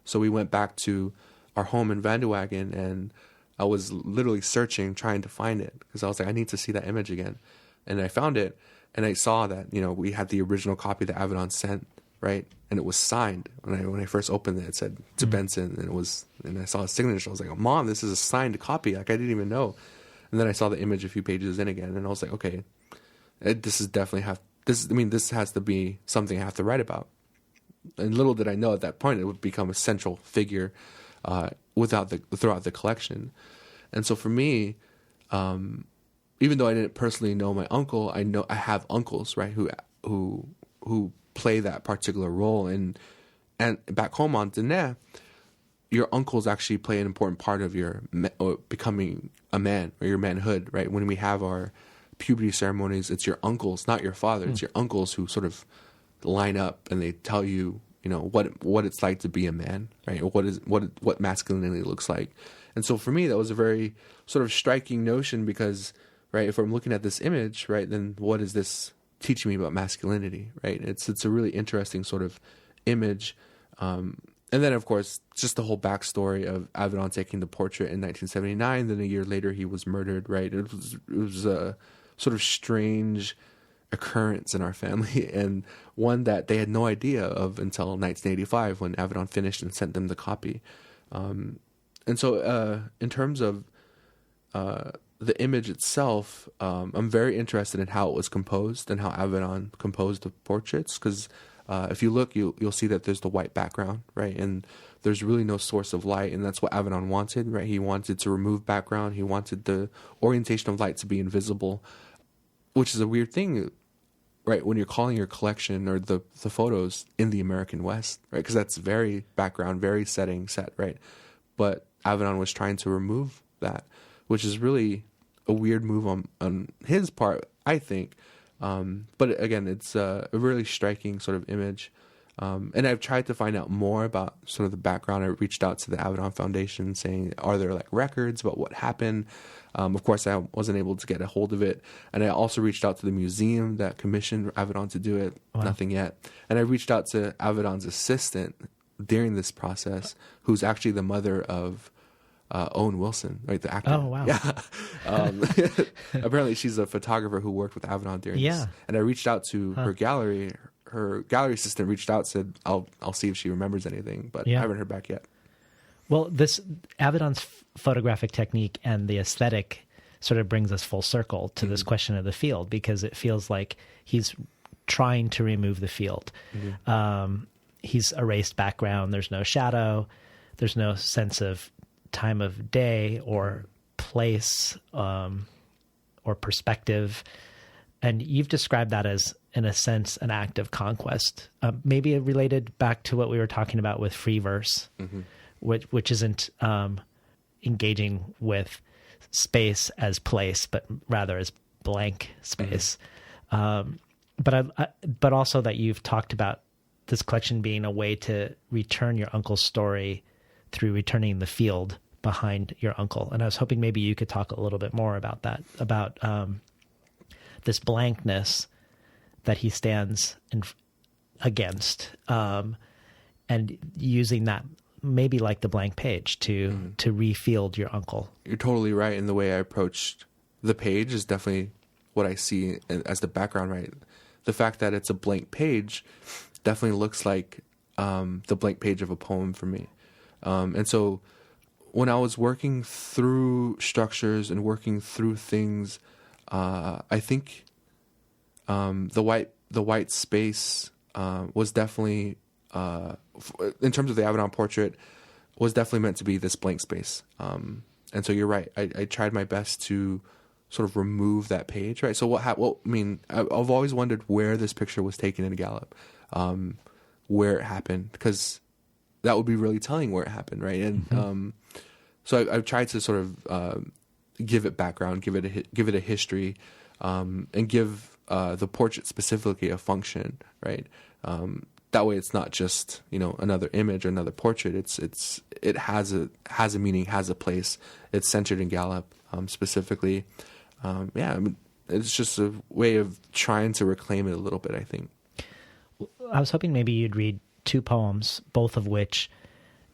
So we went back to our home in Vandewagen, and I was literally searching, trying to find it, because I was like, I need to see that image again. And I found it, and I saw that, we had the original copy that Avedon sent, right? And it was signed. When I first opened it, it said to Benson, and I saw his signature. I was like, oh, Mom, this is a signed copy. Like, I didn't even know. And then I saw the image a few pages in again, and I was like, okay, this has to be something I have to write about. And little did I know at that point it would become a central figure throughout the collection. And so for me, even though I didn't personally know my uncle, I have uncles, right, who play that particular role. And back home on Diné, your uncles actually play an important part of your becoming a man or your manhood, right? When we have our puberty ceremonies, it's your uncles, not your father. It's your uncles who sort of line up and they tell you, what it's like to be a man, right? Or what masculinity looks like. And so for me, that was a very sort of striking notion because, right, if I'm looking at this image, right, then what is this teaching me about masculinity, right? It's a really interesting sort of image. And then, of course, just the whole backstory of Avedon taking the portrait in 1979. Then a year later, he was murdered, right? It was a sort of strange occurrence in our family, and one that they had no idea of until 1985 when Avedon finished and sent them the copy. And so in terms of the image itself, I'm very interested in how it was composed and how Avedon composed the portraits, because if you look, you'll see that there's the white background, right? And there's really no source of light, and that's what Avedon wanted, right? He wanted to remove background. He wanted the orientation of light to be invisible, which is a weird thing, right? When you're calling your collection or the photos in the American West, right? Because that's very background, very setting set, right? But Avedon was trying to remove that, which is really a weird move on his part, I think. But again, it's a really striking sort of image. And I've tried to find out more about sort of the background. I reached out to the Avedon Foundation saying, are there like records about what happened? Of course, I wasn't able to get a hold of it. And I also reached out to the museum that commissioned Avedon to do it. Wow. Nothing yet. And I reached out to Avedon's assistant during this process, who's actually the mother of Owen Wilson, right, the actor. Oh, wow. Yeah. Apparently she's a photographer who worked with Avedon during this. And I reached out to her gallery. Her gallery assistant reached out, said, I'll see if she remembers anything, but I haven't heard back yet. Well, this Avedon's photographic technique and the aesthetic sort of brings us full circle to this question of the field, because it feels like he's trying to remove the field. He's erased background. There's no shadow. There's no sense of time of day or place or perspective. And you've described that as, in a sense, an act of conquest, maybe related back to what we were talking about with free verse, which isn't engaging with space as place, but rather as blank space. But also that you've talked about this collection being a way to return your uncle's story through returning the field behind your uncle. And I was hoping maybe you could talk a little bit more about that, about this blankness that he stands against, and using that maybe like the blank page to refield your uncle. You're totally right in the way I approached the page is definitely what I see as the background, right? The fact that it's a blank page definitely looks like the blank page of a poem for me. And so when I was working through structures and working through things, I think the white space was definitely, in terms of the Avedon portrait, was definitely meant to be this blank space. And so you're right. I tried my best to sort of remove that page, right? So I've always wondered where this picture was taken in Gallup, where it happened, because that would be really telling where it happened, right? And so I've tried to sort of give it background, give it a history, and give the portrait specifically a function, right? That way, it's not just another image or another portrait. It has a meaning, has a place. It's centered in Gallup specifically. It's just a way of trying to reclaim it a little bit, I think. I was hoping maybe you'd read two poems, both of which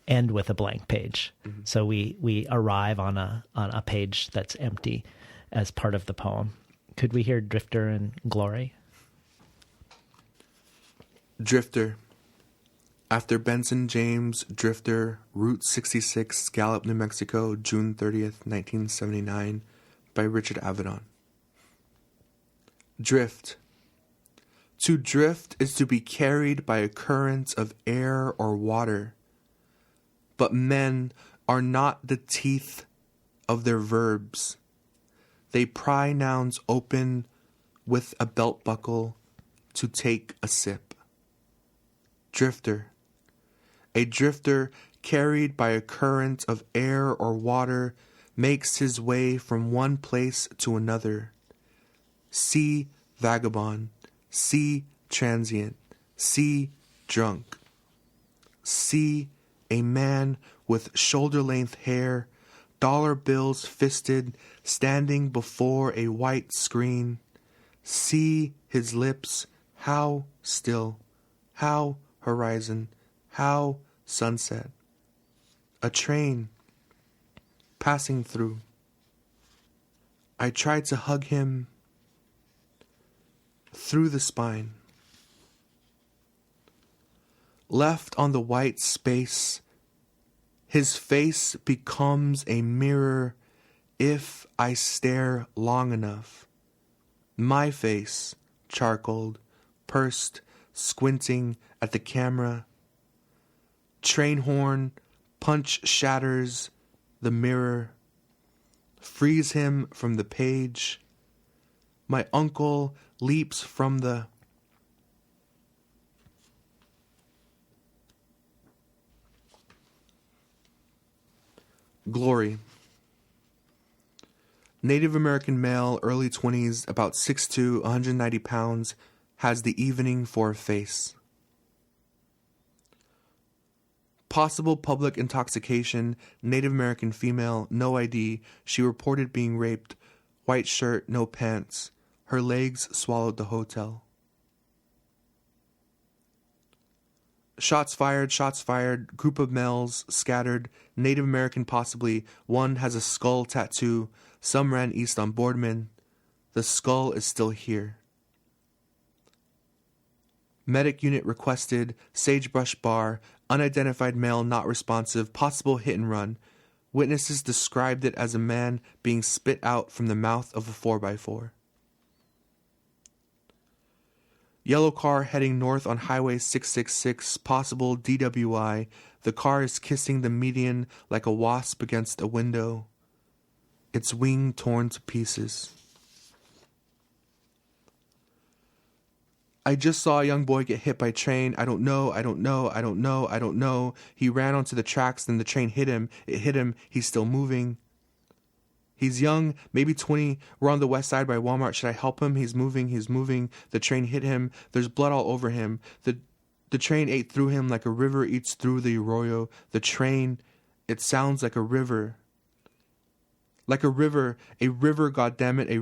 end with a blank page. So we arrive on a page that's empty as part of the poem. Could we hear Drifter and Glory? Drifter. After Benson James, Drifter, Route 66, Gallup, New Mexico, June 30th, 1979, by Richard Avedon. Drift. To drift is to be carried by a current of air or water. But men are not the teeth of their verbs. They pry nouns open with a belt buckle to take a sip. Drifter. A drifter carried by a current of air or water, makes his way from one place to another. See vagabond, see transient, see drunk. See a man with shoulder-length hair, dollar bills fisted, standing before a white screen. See his lips, how still, how horizon, how sunset. A train passing through. I tried to hug him through the spine. Left on the white space, his face becomes a mirror if I stare long enough. My face, charcoaled, pursed, squinting at the camera. Train horn, punch shatters the mirror. Frees him from the page. My uncle leaps from the glory. Native American male, early 20s, about 6'2", 190 pounds, has the evening for a face. Possible public intoxication, Native American female, no ID, she reported being raped, white shirt, no pants, her legs swallowed the hotel. Shots fired, group of males scattered, Native American possibly, one has a skull tattoo, some ran east on Boardman, the skull is still here. Medic unit requested, Sagebrush Bar, unidentified male not responsive, possible hit and run. Witnesses described it as a man being spit out from the mouth of a 4x4. Yellow car heading north on Highway 666, possible DWI. The car is kissing the median like a wasp against a window. Its wing torn to pieces. I just saw a young boy get hit by a train. I don't know. He ran onto the tracks, then the train hit him. It hit him. He's still moving. He's young, maybe 20. We're on the west side by Walmart. Should I help him? He's moving. The train hit him. There's blood all over him. The train ate through him like a river eats through the arroyo. The train, it sounds like a river. Like a river, goddammit, a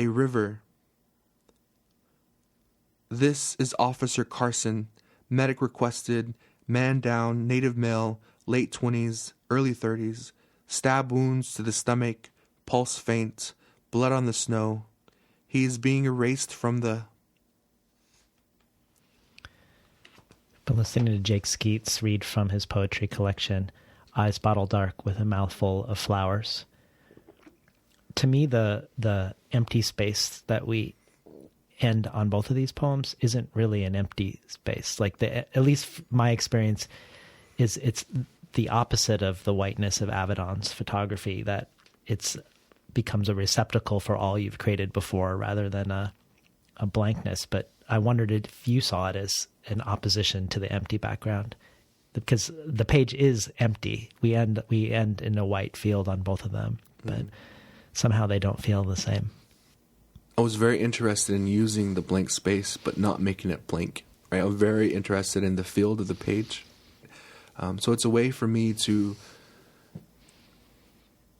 river. This is Officer Carson. Medic requested, man down, native male, late 20s, early 30s, stab wounds to the stomach, pulse faint, blood on the snow. He is being erased from the... Been listening to Jake Skeets read from his poetry collection, Eyes Bottle Dark with a Mouthful of Flowers. To me, the empty space that we end on both of these poems isn't really an empty space. Like at least my experience is it's the opposite of the whiteness of Avedon's photography, that it's becomes a receptacle for all you've created before rather than a blankness. But I wondered if you saw it as an opposition to the empty background, because the page is empty. We end in a white field on both of them, but somehow they don't feel the same. I was very interested in using the blank space, but not making it blank. Right? I'm very interested in the field of the page. So it's a way for me to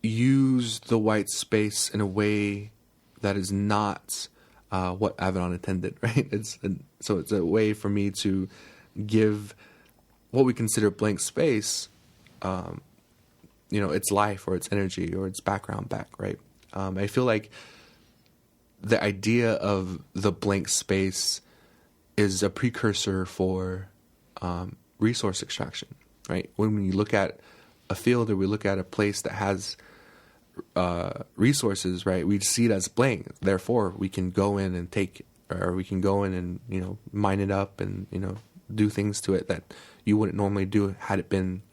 use the white space in a way that is not what Avedon intended. Right? So it's a way for me to give what we consider blank space, its life or its energy or its background back. Right? I feel like the idea of the blank space is a precursor for resource extraction, right? When we look at a field or we look at a place that has resources, right, we see it as blank. Therefore, we can go in and take, or we can go in and, mine it up and, do things to it that you wouldn't normally do had it been,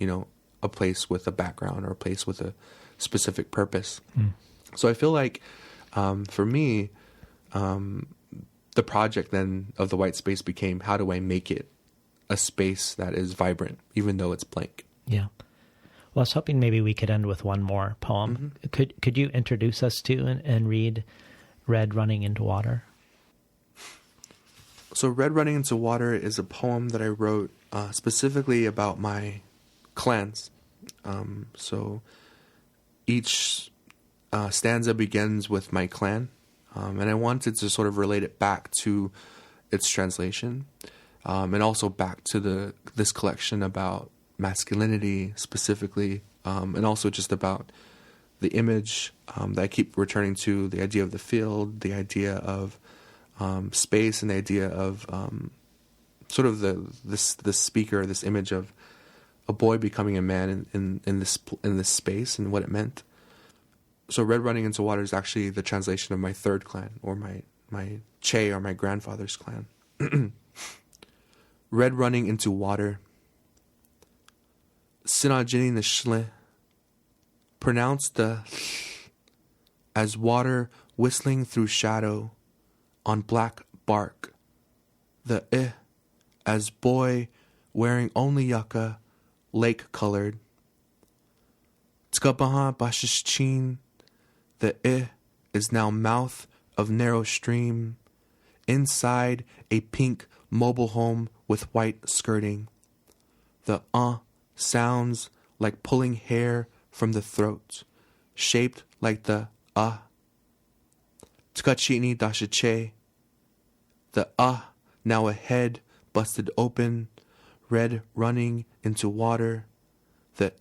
a place with a background or a place with a specific purpose. So I feel like, for me, the project then of the white space became, how do I make it a space that is vibrant, even though it's blank? Yeah. Well, I was hoping maybe we could end with one more poem. Mm-hmm. Could you introduce us to and read Red Running into Water? So Red Running into Water is a poem that I wrote specifically about my clans. So each stanza begins with my clan, and I wanted to sort of relate it back to its translation, and also back to this collection about masculinity specifically, and also just about the image that I keep returning to, the idea of the field, the idea of space, and the idea of sort of this speaker, this image of a boy becoming a man in this space and what it meant. So Red Running into Water is actually the translation of my third clan, or my Che, or my grandfather's clan. Red Running into Water. Sinajini Nishle. Pronounce the as water whistling through shadow on black bark. The as boy wearing only yucca, lake colored. Tskabaha Bashishchin. The is now mouth of narrow stream. Inside a pink mobile home with white skirting. The sounds like pulling hair from the throat, shaped like the Tkachini dashiche. The now a head busted open, red running into water. The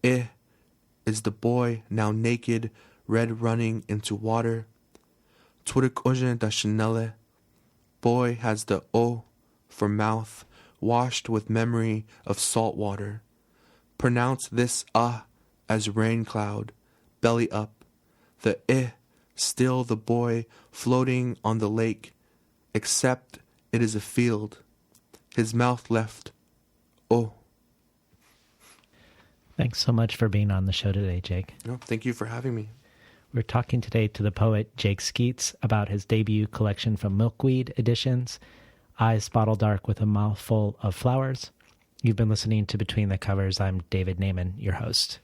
is the boy now naked, red running into water. Twirik ojen dashinele. Boy has the O for mouth, washed with memory of salt water. Pronounce this as rain cloud, belly up. The still the boy floating on the lake, except it is a field. His mouth left. Oh. Thanks so much for being on the show today, Jake. No, thank you for having me. We're talking today to the poet Jake Skeets about his debut collection from Milkweed Editions, Eyes Bottle Dark with a Mouthful of Flowers. You've been listening to Between the Covers. I'm David Naiman, your host.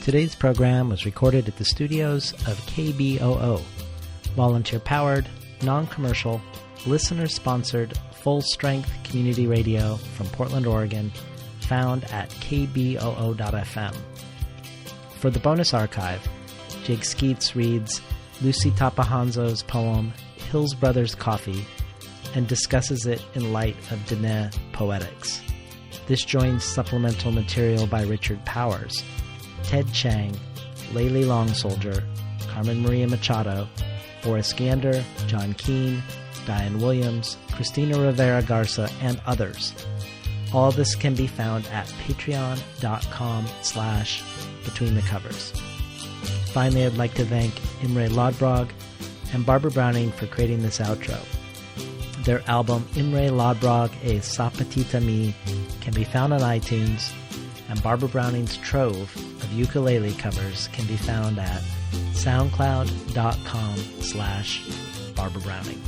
Today's program was recorded at the studios of KBOO, volunteer-powered, non-commercial, listener-sponsored, full-strength community radio from Portland, Oregon, found at kboo.fm. For the bonus archive, Jake Skeets reads Lucy Tapahanzo's poem Hills Brothers Coffee and discusses it in light of Diné poetics. This joins supplemental material by Richard Powers, Ted Chang, Layli Long Soldier, Carmen Maria Machado, Boris Gander, John Keane, Diane Williams, Christina Rivera Garza, and others. All this can be found at patreon.com/betweenthecovers. Finally, I'd like to thank Imre Lodbrog and Barbara Browning for creating this outro. Their album Imre Lodbrog E Sapatita Mi can be found on iTunes, and Barbara Browning's trove of ukulele covers can be found at soundcloud.com/Barbara Browning.